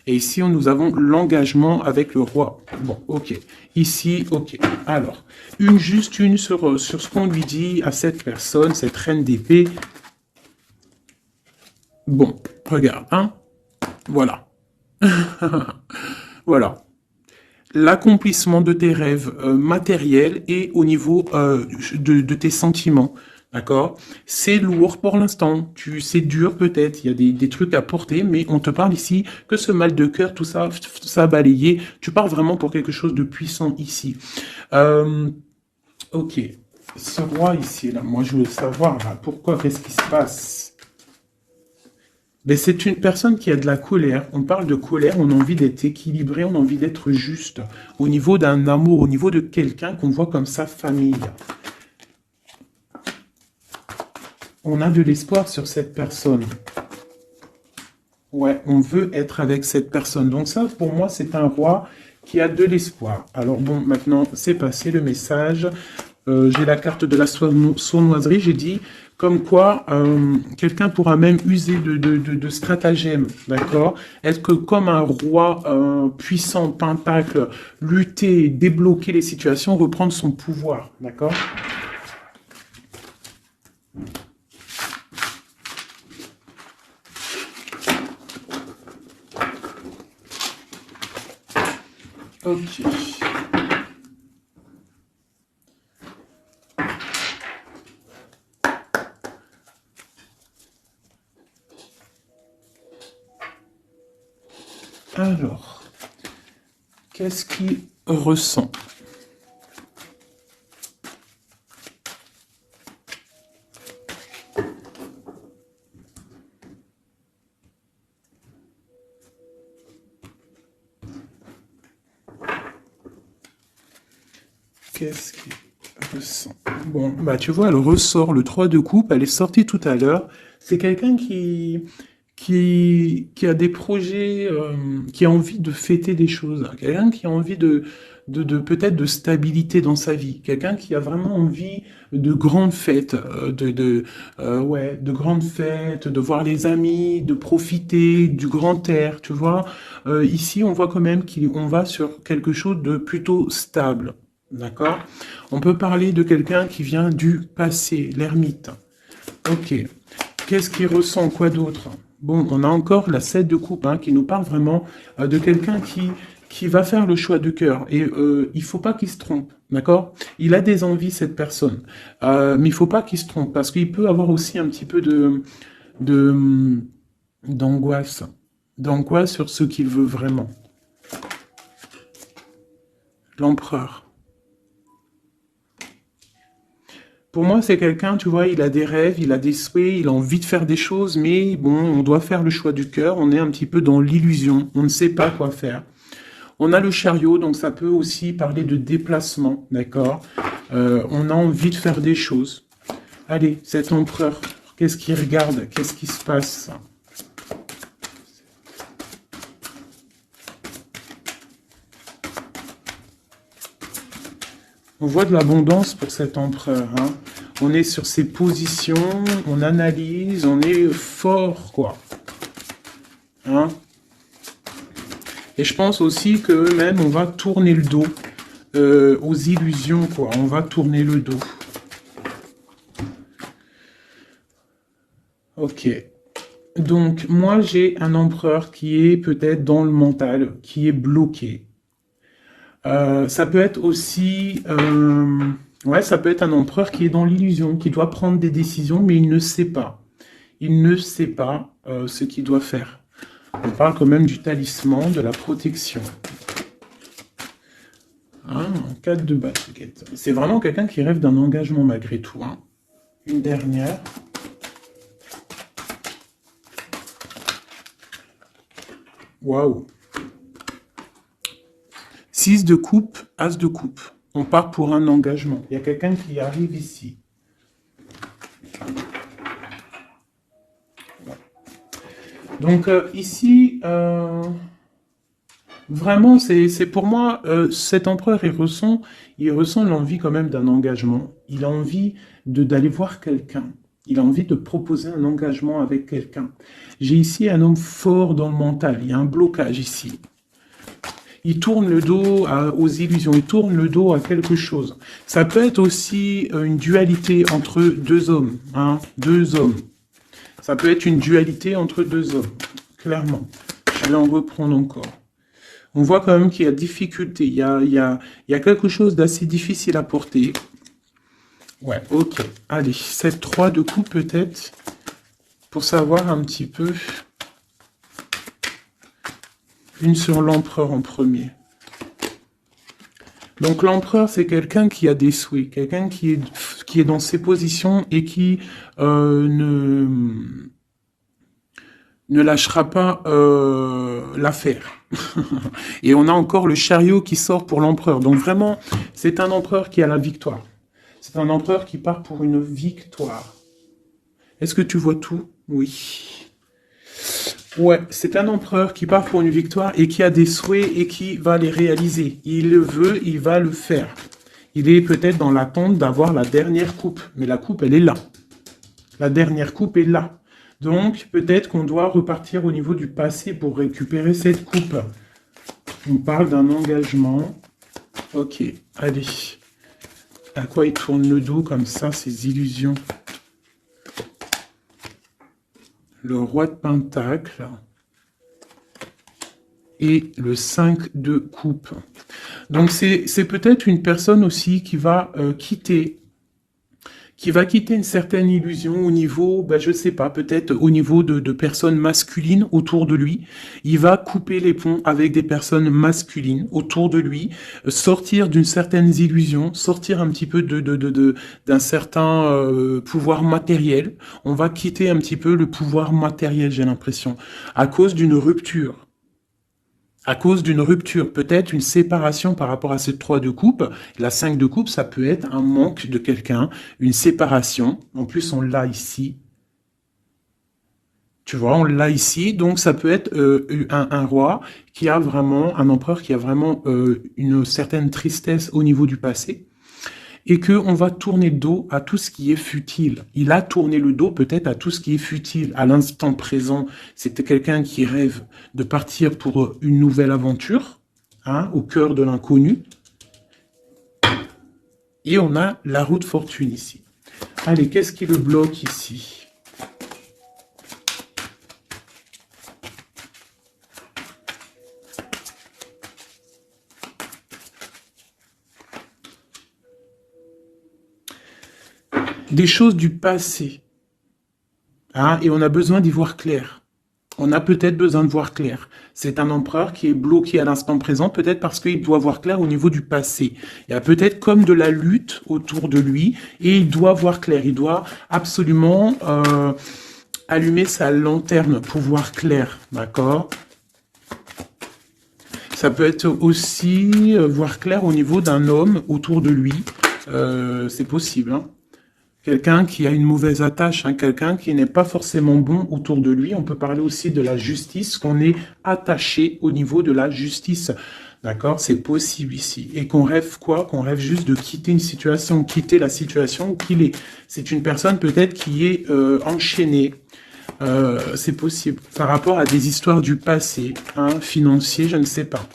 Speaker 1: Et ici, nous avons l'engagement avec le roi. Bon, ok. Ici, ok. Alors, juste une sur ce qu'on lui dit à cette personne, cette reine d'épée. Bon, regarde, hein. Voilà. Voilà. L'accomplissement de tes rêves matériels et au niveau de tes sentiments. D'accord. C'est lourd pour l'instant. C'est dur peut-être. Il y a des trucs à porter, mais on te parle ici que ce mal de cœur, tout ça balayé. Tu parles vraiment pour quelque chose de puissant ici. Ok. Ce roi ici, là, moi je veux savoir là, pourquoi, qu'est-ce qui se passe? Ben, c'est une personne qui a de la colère. On parle de colère, on a envie d'être équilibré, on a envie d'être juste. Au niveau d'un amour, au niveau de quelqu'un qu'on voit comme sa famille. On a de l'espoir sur cette personne. Ouais, on veut être avec cette personne. Donc ça, pour moi, c'est un roi qui a de l'espoir. Alors bon, maintenant, c'est passé le message. J'ai la carte de la sournoiserie. J'ai dit comme quoi quelqu'un pourra même user de stratagèmes, d'accord? Est-ce que comme un roi puissant, pentacle, lutter, débloquer les situations, reprendre son pouvoir, d'accord? Ok. Alors, qu'est-ce qu'il ressent? Qu'est-ce qu'il ressent? Bon, bah tu vois, elle ressort le 3 de coupe, elle est sortie tout à l'heure. C'est quelqu'un qui a des projets, qui a envie de fêter des choses, quelqu'un qui a envie de peut-être de stabilité dans sa vie, quelqu'un qui a vraiment envie de grandes fêtes, ouais, de grandes fêtes, de voir les amis, de profiter du grand air, tu vois. Ici, on voit quand même qu'on va sur quelque chose de plutôt stable, d'accord? On peut parler de quelqu'un qui vient du passé, l'ermite. Ok. Qu'est-ce qu'il ressent? Quoi d'autre? Bon, on a encore la 7 de coupe qui nous parle vraiment de quelqu'un qui va faire le choix de cœur. Et il faut pas qu'il se trompe, d'accord? Il a des envies, cette personne. Mais il faut pas qu'il se trompe, parce qu'il peut avoir aussi un petit peu de d'angoisse. D'angoisse sur ce qu'il veut vraiment. L'empereur. Pour moi, c'est quelqu'un, tu vois, il a des rêves, il a des souhaits, il a envie de faire des choses, mais bon, on doit faire le choix du cœur, on est un petit peu dans l'illusion, on ne sait pas quoi faire. On a le chariot, donc ça peut aussi parler de déplacement, d'accord? On a envie de faire des choses. Allez, cet empereur, qu'est-ce qu'il regarde? Qu'est-ce qui se passe? On voit de l'abondance pour cet empereur, hein. On est sur ses positions, on analyse, on est fort, quoi. Hein? Et je pense aussi que même on va tourner le dos aux illusions, quoi. On va tourner le dos. Ok. Donc, moi, j'ai un empereur qui est peut-être dans le mental, qui est bloqué. Ça peut être aussi... ouais, ça peut être un empereur qui est dans l'illusion, qui doit prendre des décisions, mais il ne sait pas. Il ne sait pas ce qu'il doit faire. On parle quand même du talisman, de la protection. Ah, 4 de basket. C'est vraiment quelqu'un qui rêve d'un engagement malgré tout. Hein. Une dernière. Waouh. 6 de coupe, as de coupe. On part pour un engagement. Il y a quelqu'un qui arrive ici. Donc ici, vraiment, c'est pour moi, cet empereur, il ressent l'envie quand même d'un engagement. Il a envie d'aller voir quelqu'un. Il a envie de proposer un engagement avec quelqu'un. J'ai ici un homme fort dans le mental. Il y a un blocage ici. Il tourne le dos aux illusions, il tourne le dos à quelque chose. Ça peut être aussi une dualité entre deux hommes, hein, deux hommes. Ça peut être une dualité entre deux hommes, clairement. Je vais en reprendre encore. On voit quand même qu'il y a difficulté, il y a quelque chose d'assez difficile à porter. Ouais, ok. Allez, 7-3 de coupe peut-être, pour savoir un petit peu... Une sur l'empereur en premier. Donc l'empereur, c'est quelqu'un qui a des souhaits, quelqu'un qui est dans ses positions et qui ne lâchera pas l'affaire. Et on a encore le chariot qui sort pour l'empereur. Donc vraiment, c'est un empereur qui a la victoire. C'est un empereur qui part pour une victoire. Est-ce que tu vois tout? Oui. Ouais, c'est un empereur qui part pour une victoire et qui a des souhaits et qui va les réaliser. Il le veut, il va le faire. Il est peut-être dans l'attente d'avoir la dernière coupe, mais la coupe, elle est là. La dernière coupe est là. Donc, peut-être qu'on doit repartir au niveau du passé pour récupérer cette coupe. On parle d'un engagement. Ok, allez. À quoi il tourne le dos comme ça, ces illusions? Le roi de Pentacle et le 5 de coupe. Donc c'est peut-être une personne aussi qui va quitter une certaine illusion au niveau, ben, je sais pas, peut-être au niveau de personnes masculines autour de lui. Il va couper les ponts avec des personnes masculines autour de lui, sortir d'une certaine illusion, sortir un petit peu d'un certain pouvoir matériel. On va quitter un petit peu le pouvoir matériel, j'ai l'impression, à cause d'une rupture. à cause d'une rupture, peut-être une séparation par rapport à cette 3 de coupe. La 5 de coupe, ça peut être un manque de quelqu'un, une séparation. En plus, on l'a ici. Tu vois, on l'a ici. Donc, ça peut être un roi qui a vraiment, un empereur qui a vraiment une certaine tristesse au niveau du passé. Et qu'on va tourner le dos à tout ce qui est futile. Il a tourné le dos peut-être à tout ce qui est futile. À l'instant présent, c'était quelqu'un qui rêve de partir pour une nouvelle aventure, hein, au cœur de l'inconnu. Et on a la roue de fortune ici. Allez, qu'est-ce qui le bloque ici? Des choses du passé. Hein, et on a besoin d'y voir clair. On a peut-être besoin de voir clair. C'est un empereur qui est bloqué à l'instant présent, peut-être parce qu'il doit voir clair au niveau du passé. Il y a peut-être comme de la lutte autour de lui, et il doit voir clair. Il doit absolument allumer sa lanterne pour voir clair, d'accord? Ça peut être aussi voir clair au niveau d'un homme autour de lui. C'est possible, hein. Quelqu'un qui a une mauvaise attache, hein, quelqu'un qui n'est pas forcément bon autour de lui. On peut parler aussi de la justice, qu'on est attaché au niveau de la justice. D'accord? C'est possible ici. Et qu'on rêve quoi? Qu'on rêve juste de quitter une situation, quitter la situation qu'il est. C'est une personne peut-être qui est enchaînée. C'est possible. Par rapport à des histoires du passé, hein, financier, je ne sais pas.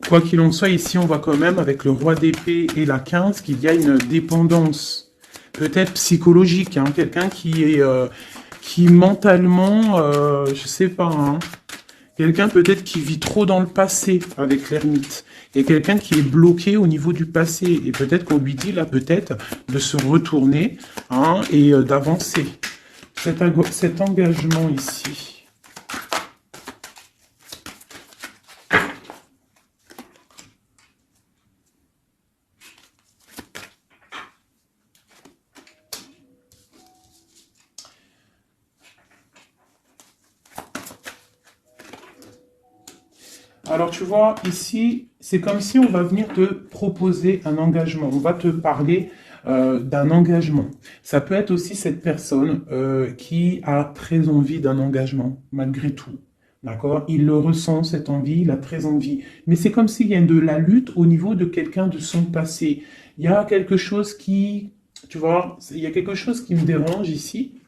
Speaker 1: Quoi qu'il en soit, ici, on voit quand même, avec le roi d'épée et la 15, qu'il y a une dépendance, peut-être psychologique, hein, quelqu'un qui est, qui mentalement, je sais pas, hein, quelqu'un peut-être qui vit trop dans le passé avec l'ermite, et quelqu'un qui est bloqué au niveau du passé, et peut-être qu'on lui dit là, peut-être, de se retourner, hein, et d'avancer. Cet engagement ici. Alors, tu vois, ici, c'est comme si on va venir te proposer un engagement. On va te parler d'un engagement. Ça peut être aussi cette personne qui a très envie d'un engagement, malgré tout. D'accord? Il le ressent, cette envie, il a très envie. Mais c'est comme s'il y a de la lutte au niveau de quelqu'un de son passé. Il y a quelque chose qui, tu vois, il y a quelque chose qui me dérange ici.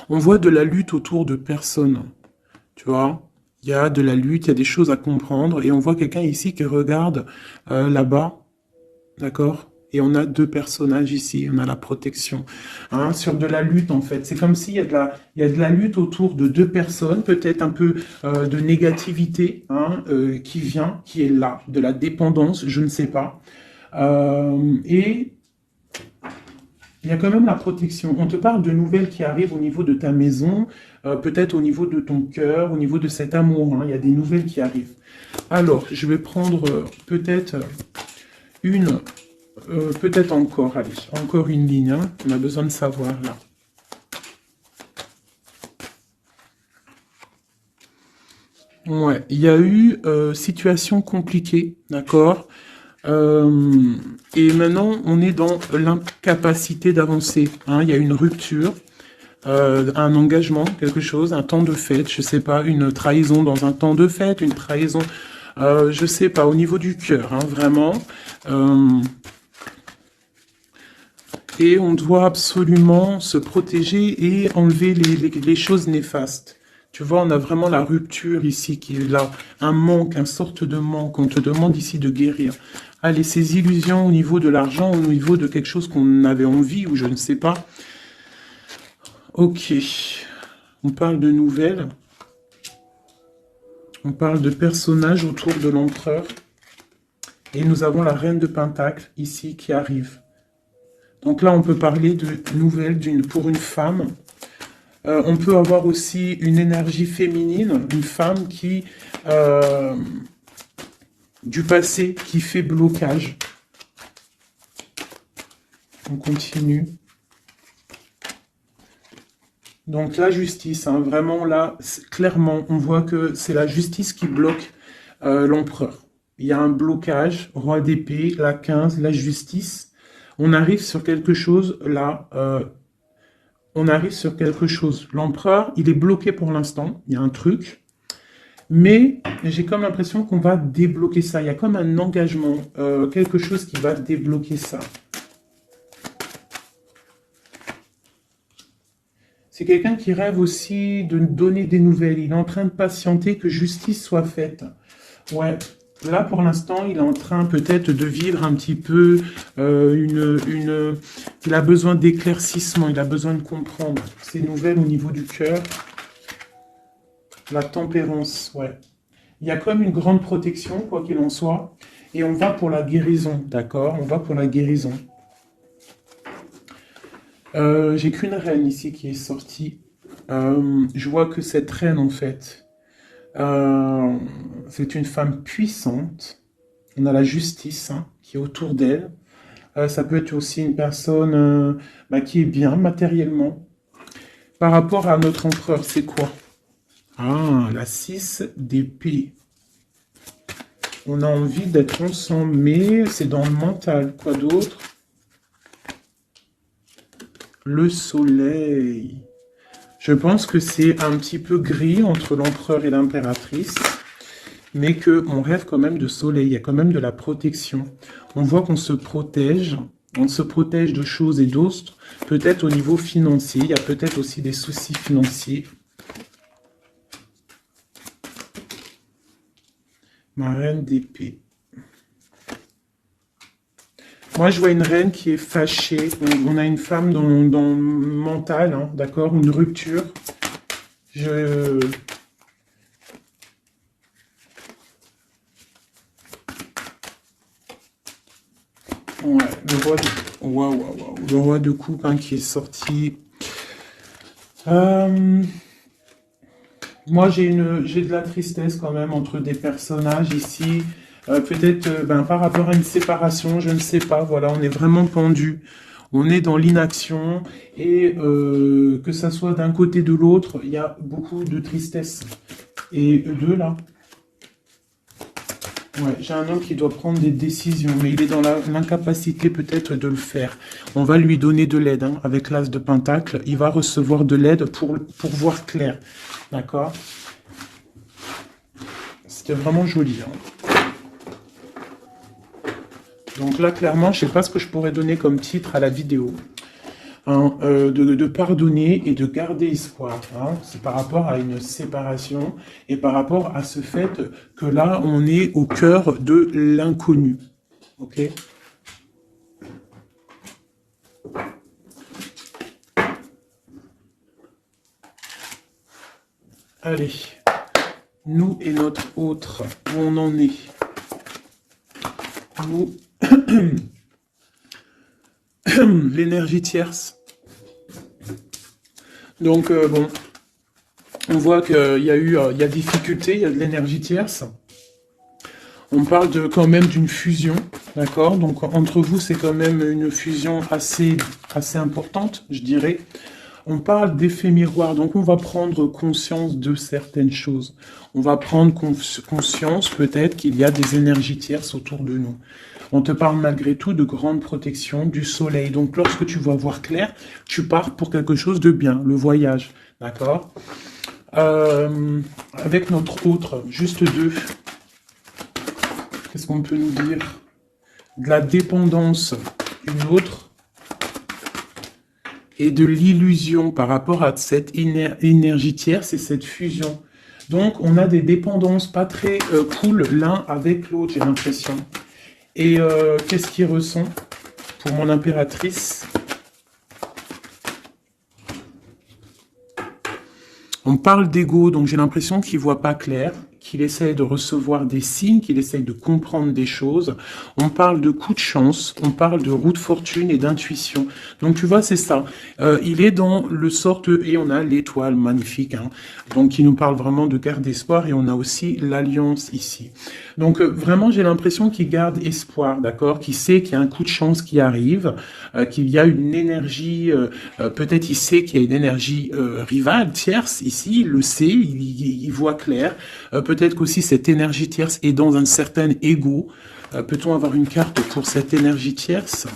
Speaker 1: On voit de la lutte autour de personnes. Tu vois? Il y a de la lutte, il y a des choses à comprendre, et on voit quelqu'un ici qui regarde là-bas, d'accord? Et on a deux personnages ici, on a la protection, hein, sur de la lutte en fait. C'est comme s'il y a il y a de la lutte autour de deux personnes, peut-être un peu de négativité, hein, qui vient, qui est là, de la dépendance, je ne sais pas. Et il y a quand même la protection. On te parle de nouvelles qui arrivent au niveau de ta maison, peut-être au niveau de ton cœur, au niveau de cet amour, hein. Il y a des nouvelles qui arrivent. Alors, je vais prendre peut-être une, peut-être encore, allez, encore une ligne, hein. On a besoin de savoir là. Ouais, il y a eu situation compliquée, d'accord? Et maintenant, on est dans l'incapacité d'avancer, hein. Il y a une rupture, un engagement, quelque chose, un temps de fête, je sais pas, une trahison dans un temps de fête, une trahison, je sais pas, au niveau du cœur, hein, vraiment. Et on doit absolument se protéger et enlever les choses néfastes. Tu vois, on a vraiment la rupture ici qui est là, un manque, une sorte de manque. On te demande ici de guérir. Allez, ces illusions au niveau de l'argent, au niveau de quelque chose qu'on avait envie ou je ne sais pas. Ok, on parle de nouvelles. On parle de personnages autour de l'empereur. Et nous avons la reine de Pentacle ici qui arrive. Donc là, on peut parler de nouvelles pour une femme. On peut avoir aussi une énergie féminine, une femme qui, du passé, qui fait blocage. On continue. Donc la justice, hein, vraiment là, clairement, on voit que c'est la justice qui bloque l'empereur. Il y a un blocage, roi d'épée, la 15, la justice. On arrive sur quelque chose là, on arrive sur quelque chose. L'empereur, il est bloqué pour l'instant, il y a un truc, mais j'ai comme l'impression qu'on va débloquer ça. Il y a comme un engagement, quelque chose qui va débloquer ça. C'est quelqu'un qui rêve aussi de donner des nouvelles. Il est en train de patienter que justice soit faite. Ouais, là pour l'instant, il est en train peut-être de vivre un petit peu il a besoin d'éclaircissement, il a besoin de comprendre ces nouvelles au niveau du cœur. La tempérance, ouais. Il y a comme une grande protection, quoi qu'il en soit. Et on va pour la guérison, d'accord? On va pour la guérison. J'ai qu'une reine ici qui est sortie. Je vois que cette reine, en fait, c'est une femme puissante. On a la justice hein, qui est autour d'elle. Ça peut être aussi une personne qui est bien matériellement. Par rapport à notre empereur, c'est quoi? Ah, la 6 d'épée. On a envie d'être ensemble, mais c'est dans le mental. Quoi d'autre? Le soleil. Je pense que c'est un petit peu gris entre l'empereur et l'impératrice, mais qu'on rêve quand même de soleil, il y a quand même de la protection. On voit qu'on se protège, on se protège de choses et d'autres, peut-être au niveau financier, il y a peut-être aussi des soucis financiers. Ma reine d'épée. Moi, je vois une reine qui est fâchée. On a une femme dans le mental, hein, d'accord? Une rupture. Ouais, le roi de... Waouh. Le roi de coupe hein, qui est sorti. Moi, j'ai de la tristesse quand même entre des personnages ici. Peut-être par rapport à une séparation, je ne sais pas. Voilà, on est vraiment pendu. On est dans l'inaction. Et que ça soit d'un côté ou de l'autre, il y a beaucoup de tristesse. Et deux, là. Ouais, j'ai un homme qui doit prendre des décisions, mais il est dans l'incapacité peut-être de le faire. On va lui donner de l'aide, hein, avec l'as de Pentacle. Il va recevoir de l'aide pour voir clair. D'accord? C'était vraiment joli. Hein. Donc là, clairement, je ne sais pas ce que je pourrais donner comme titre à la vidéo. Hein, de pardonner et de garder espoir. Hein. C'est par rapport à une séparation et par rapport à ce fait que là, on est au cœur de l'inconnu. Ok? Allez. Nous et notre autre, où on en est. Nous, l'énergie tierce. Donc, bon, on voit qu'il y a il y a difficulté, il y a de l'énergie tierce. On parle quand même d'une fusion, d'accord? Donc, entre vous, c'est quand même une fusion assez importante, je dirais. On parle d'effet miroir, donc on va prendre conscience de certaines choses. On va prendre conscience peut-être qu'il y a des énergies tierces autour de nous. On te parle malgré tout de grande protection du soleil. Donc lorsque tu vas voir clair, tu pars pour quelque chose de bien, le voyage, d'accord? Avec notre autre, juste deux. Qu'est-ce qu'on peut nous dire? De la dépendance, une autre. Et de l'illusion par rapport à cette énergie tierce et cette fusion. Donc, on a des dépendances pas très cool l'un avec l'autre, j'ai l'impression. Et qu'est-ce qu'il ressent pour mon impératrice? On parle d'ego, donc j'ai l'impression qu'il voit pas clair, qu'il essaye de recevoir des signes, qu'il essaye de comprendre des choses. On parle de coup de chance, on parle de roue de fortune et d'intuition. Donc tu vois, c'est ça. Il est dans le sorte, et on a l'étoile magnifique, hein, donc qui nous parle vraiment de garde d'espoir, et on a aussi l'alliance ici. Donc vraiment, j'ai l'impression qu'il garde espoir, d'accord, qu'il sait qu'il y a un coup de chance qui arrive, qu'il y a une énergie, peut-être il sait qu'il y a une énergie rivale, tierce, ici, il le sait, il voit clair. Peut-être qu'aussi cette énergie tierce est dans un certain ego. Peut-on avoir une carte pour cette énergie tierce?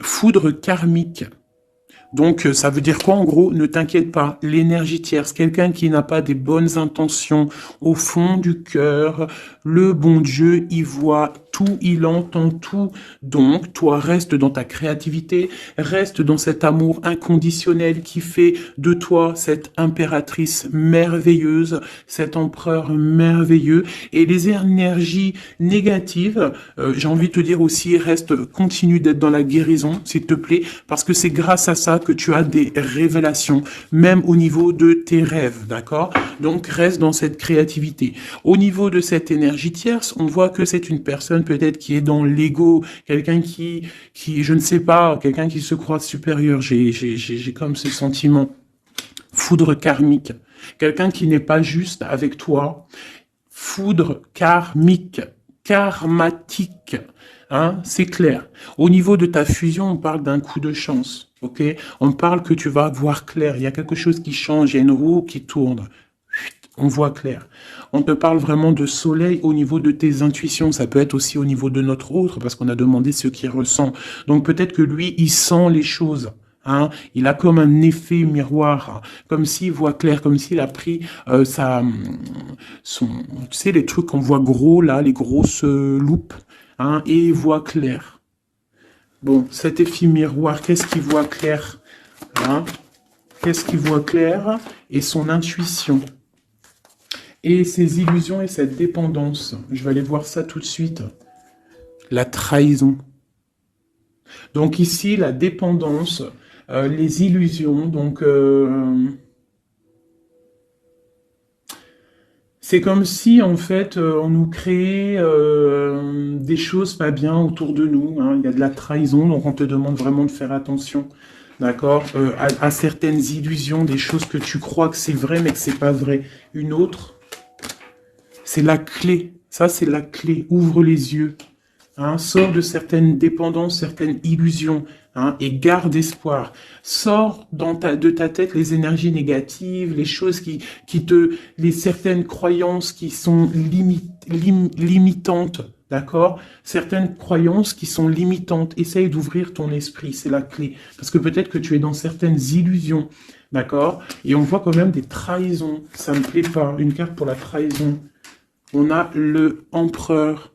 Speaker 1: Foudre karmique. Donc, ça veut dire quoi en gros? Ne t'inquiète pas, l'énergie tierce, quelqu'un qui n'a pas des bonnes intentions au fond du cœur, le bon Dieu, il voit tout, il entend tout. Donc, toi, reste dans ta créativité, reste dans cet amour inconditionnel qui fait de toi cette impératrice merveilleuse, cet empereur merveilleux. Et les énergies négatives, j'ai envie de te dire aussi, continue d'être dans la guérison, s'il te plaît, parce que c'est grâce à ça que tu as des révélations, même au niveau de tes rêves, d'accord? Donc, reste dans cette créativité. Au niveau de cette énergie tierce, on voit que c'est une personne peut-être qui est dans l'ego, quelqu'un qui, je ne sais pas, quelqu'un qui se croit supérieur. J'ai comme ce sentiment. Foudre karmique. Quelqu'un qui n'est pas juste avec toi. Foudre karmique. Karmatique. Hein, c'est clair. Au niveau de ta fusion, on parle d'un coup de chance. Ok? On parle que tu vas voir clair. Il y a quelque chose qui change. Il y a une roue qui tourne. On voit clair. On te parle vraiment de soleil au niveau de tes intuitions. Ça peut être aussi au niveau de notre autre, parce qu'on a demandé ce qu'il ressent. Donc peut-être que lui, il sent les choses. Hein, il a comme un effet miroir, comme s'il voit clair, comme s'il a pris tu sais, les trucs qu'on voit gros là, les grosses loupes, hein, et il voit clair. Bon, cet effet miroir, qu'est-ce qu'il voit clair, hein? Qu'est-ce qu'il voit clair? Et son intuition. Et ses illusions et cette dépendance. Je vais aller voir ça tout de suite. La trahison. Donc ici, la dépendance, les illusions, donc c'est comme si en fait on nous créait des choses pas bien autour de nous, hein. Il y a de la trahison, donc on te demande vraiment de faire attention, d'accord, à certaines illusions, des choses que tu crois que c'est vrai mais que c'est pas vrai. Une autre, c'est la clé, ça c'est la clé, ouvre les yeux. Hein, sors de certaines dépendances, certaines illusions, hein, et garde espoir. Sors de ta tête les énergies négatives, les choses les certaines croyances qui sont limitantes, d'accord? Certaines croyances qui sont limitantes. Essaye d'ouvrir ton esprit, c'est la clé. Parce que peut-être que tu es dans certaines illusions, d'accord? Et on voit quand même des trahisons. Ça me plaît pas. Une carte pour la trahison. On a le empereur.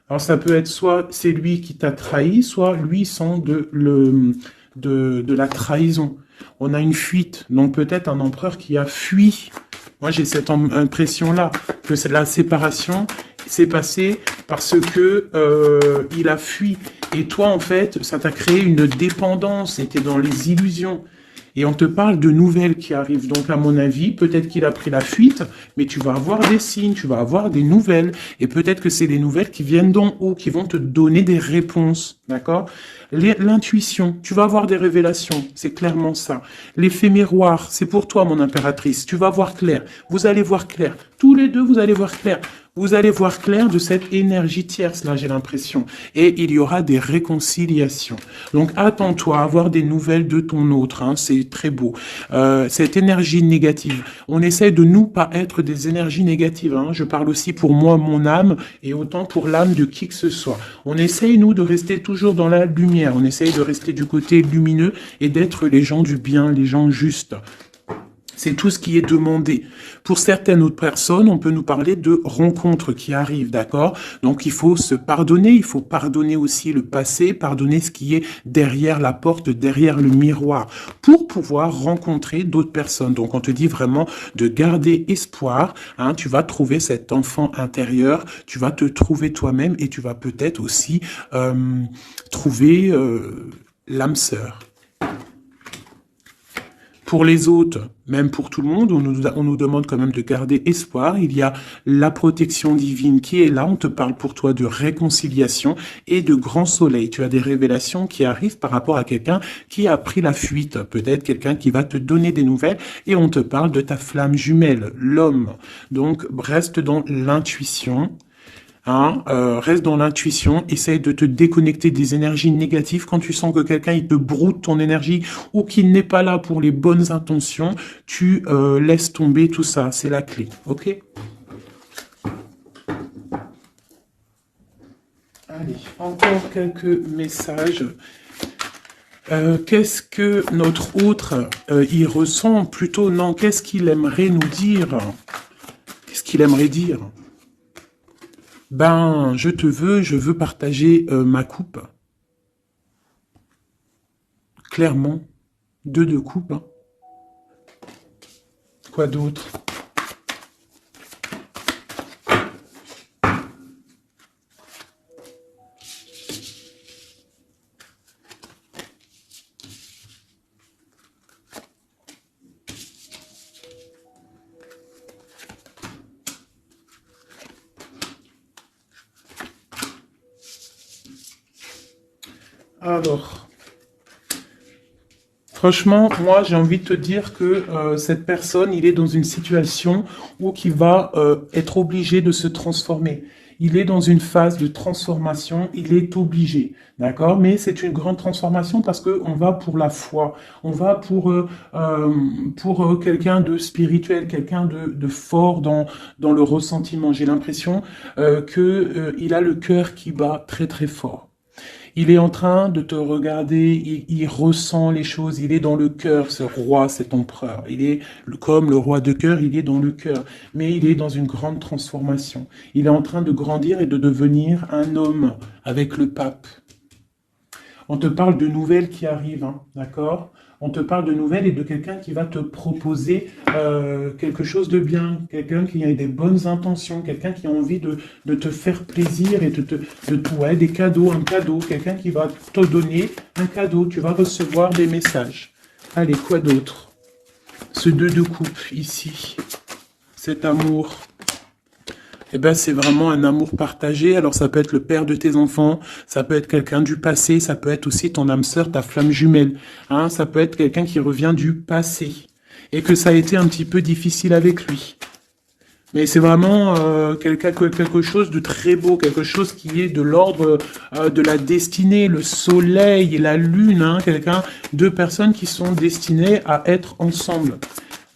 Speaker 1: Alors ça peut être soit c'est lui qui t'a trahi, soit lui sent de la trahison. On a une fuite, donc peut-être un empereur qui a fui. Moi j'ai cette impression-là, que c'est la séparation s'est passée parce que il a fui. Et toi en fait, ça t'a créé une dépendance, c'était dans les illusions. Et on te parle de nouvelles qui arrivent. Donc, à mon avis, peut-être qu'il a pris la fuite, mais tu vas avoir des signes, tu vas avoir des nouvelles. Et peut-être que c'est des nouvelles qui viennent d'en haut, qui vont te donner des réponses. D'accord? L'intuition, tu vas avoir des révélations. C'est clairement ça. L'effet miroir, c'est pour toi, mon impératrice. Tu vas voir clair. Vous allez voir clair. Tous les deux, vous allez voir clair. Vous allez voir clair de cette énergie tierce, là, j'ai l'impression. Et il y aura des réconciliations. Donc, attends-toi à avoir des nouvelles de ton autre. Hein, c'est très beau. Cette énergie négative. On essaie de nous pas être des énergies négatives. Hein. Je parle aussi pour moi, mon âme, et autant pour l'âme de qui que ce soit. On essaye, nous, de rester toujours dans la lumière. On essaye de rester du côté lumineux et d'être les gens du bien, les gens justes. C'est tout ce qui est demandé. Pour certaines autres personnes, on peut nous parler de rencontres qui arrivent, d'accord? Donc, il faut se pardonner, il faut pardonner aussi le passé, pardonner ce qui est derrière la porte, derrière le miroir, pour pouvoir rencontrer d'autres personnes. Donc, on te dit vraiment de garder espoir, hein, tu vas trouver cet enfant intérieur, tu vas te trouver toi-même et tu vas peut-être aussi trouver l'âme sœur. Pour les autres, même pour tout le monde, on nous demande quand même de garder espoir. Il y a la protection divine qui est là. On te parle pour toi de réconciliation et de grand soleil. Tu as des révélations qui arrivent par rapport à quelqu'un qui a pris la fuite. Peut-être quelqu'un qui va te donner des nouvelles et on te parle de ta flamme jumelle, l'homme. Donc, reste dans l'intuition. Reste dans l'intuition, essaye de te déconnecter des énergies négatives. Quand tu sens que quelqu'un il te broute ton énergie ou qu'il n'est pas là pour les bonnes intentions, tu laisses tomber tout ça, c'est la clé, ok? Allez, encore quelques messages. Qu'est-ce que notre autre il ressent? Plutôt non, qu'est-ce qu'il aimerait nous dire? Qu'est-ce qu'il aimerait dire? Ben, je veux partager ma coupe. Clairement, deux de coupe. Hein. Quoi d'autre? Alors, franchement, moi, j'ai envie de te dire que cette personne, il est dans une situation où il va être obligé de se transformer. Il est dans une phase de transformation, il est obligé, d'accord? Mais c'est une grande transformation parce que on va pour la foi, on va pour quelqu'un de spirituel, quelqu'un de fort dans le ressentiment. J'ai l'impression que il a le cœur qui bat très très fort. Il est en train de te regarder, il ressent les choses, il est dans le cœur, ce roi, cet empereur. Il est comme le roi de cœur, il est dans le cœur, mais il est dans une grande transformation. Il est en train de grandir et de devenir un homme avec le pape. On te parle de nouvelles qui arrivent, hein, d'accord? On te parle de nouvelles et de quelqu'un qui va te proposer quelque chose de bien, quelqu'un qui a des bonnes intentions, quelqu'un qui a envie de te faire plaisir et ouais, des cadeaux, un cadeau, quelqu'un qui va te donner un cadeau, tu vas recevoir des messages. Allez, quoi d'autre? Ce 2 de coupe ici, cet amour. Eh ben, c'est vraiment un amour partagé. Alors, ça peut être le père de tes enfants, ça peut être quelqu'un du passé, ça peut être aussi ton âme sœur, ta flamme jumelle. Hein, ça peut être quelqu'un qui revient du passé et que ça a été un petit peu difficile avec lui. Mais c'est vraiment quelque chose de très beau, quelque chose qui est de l'ordre de la destinée, le soleil et la lune. Hein, deux personnes qui sont destinées à être ensemble.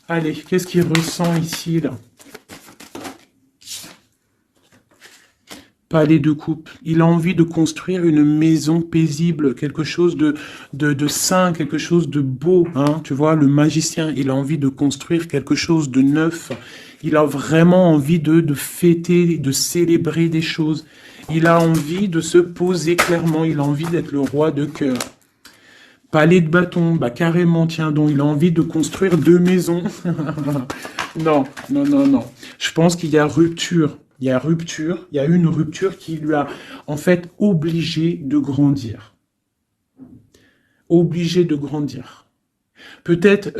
Speaker 1: Allez, qu'est-ce qu'il ressent ici, là? Palais de coupe. Il a envie de construire une maison paisible, quelque chose de sain, quelque chose de beau. Hein. Tu vois, le magicien, il a envie de construire quelque chose de neuf. Il a vraiment envie de fêter, de célébrer des choses. Il a envie de se poser clairement. Il a envie d'être le roi de cœur. Palais de bâton, bah carrément, tiens donc, il a envie de construire 2 maisons. Non, non, non, non. Je pense qu'il y a rupture. Il y a rupture, il y a une rupture qui lui a en fait obligé de grandir. Obligé de grandir. Peut-être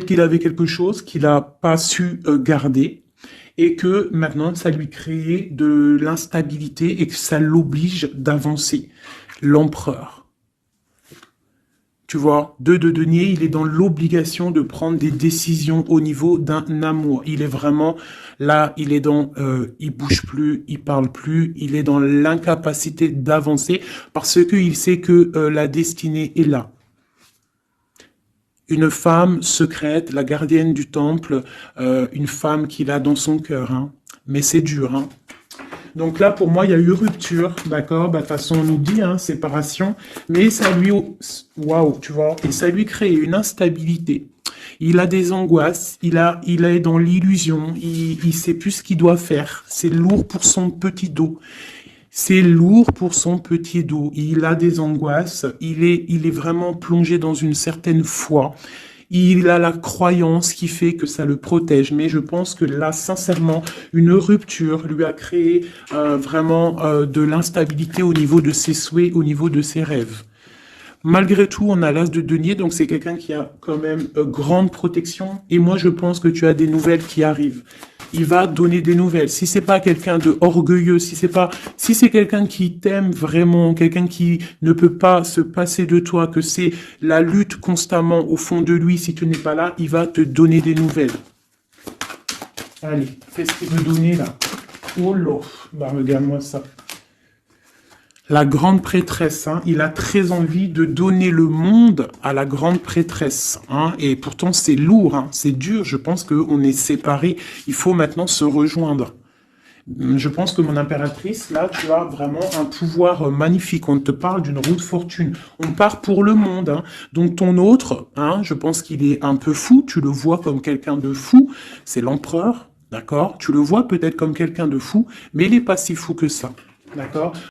Speaker 1: qu'il avait quelque chose qu'il n'a pas su garder et que maintenant ça lui créait de l'instabilité et que ça l'oblige d'avancer. L'empereur. Tu vois, 2 de denier, il est dans l'obligation de prendre des décisions au niveau d'un amour. Il est vraiment là, il est dans, il bouge plus, il parle plus, il est dans l'incapacité d'avancer parce qu'il sait que la destinée est là. Une femme secrète, la gardienne du temple, une femme qu'il a dans son cœur. Hein. Mais c'est dur, hein. Donc là, pour moi, il y a eu rupture, d'accord? Bah, de toute façon, on nous dit, hein, séparation. Mais ça lui, waouh, tu vois, et ça lui crée une instabilité. Il a des angoisses, il est dans l'illusion, il sait plus ce qu'il doit faire. C'est lourd pour son petit dos. C'est lourd pour son petit dos. Il a des angoisses, il est vraiment plongé dans une certaine foi. Il a la croyance qui fait que ça le protège. Mais je pense que là, sincèrement, une rupture lui a créé vraiment de l'instabilité au niveau de ses souhaits, au niveau de ses rêves. Malgré tout, on a l'as de denier, donc c'est quelqu'un qui a quand même grande protection. Et moi, je pense que tu as des nouvelles qui arrivent. Il va donner des nouvelles. Si c'est pas quelqu'un de orgueilleux, si c'est quelqu'un qui t'aime vraiment, quelqu'un qui ne peut pas se passer de toi, que c'est la lutte constamment au fond de lui, si tu n'es pas là, il va te donner des nouvelles. Allez, qu'est-ce qu'il veut donner là? Oh là, bah regarde-moi ça. La grande prêtresse, hein, il a très envie de donner le monde à la grande prêtresse. Hein, et pourtant, c'est lourd, hein, c'est dur. Je pense qu'on est séparés. Il faut maintenant se rejoindre. Je pense que mon impératrice, là, tu as vraiment un pouvoir magnifique. On te parle d'une roue de fortune. On part pour le monde. Hein. Donc ton autre, hein, je pense qu'il est un peu fou. Tu le vois comme quelqu'un de fou. C'est l'empereur, d'accord? Tu le vois peut-être comme quelqu'un de fou, mais il n'est pas si fou que ça, d'accord?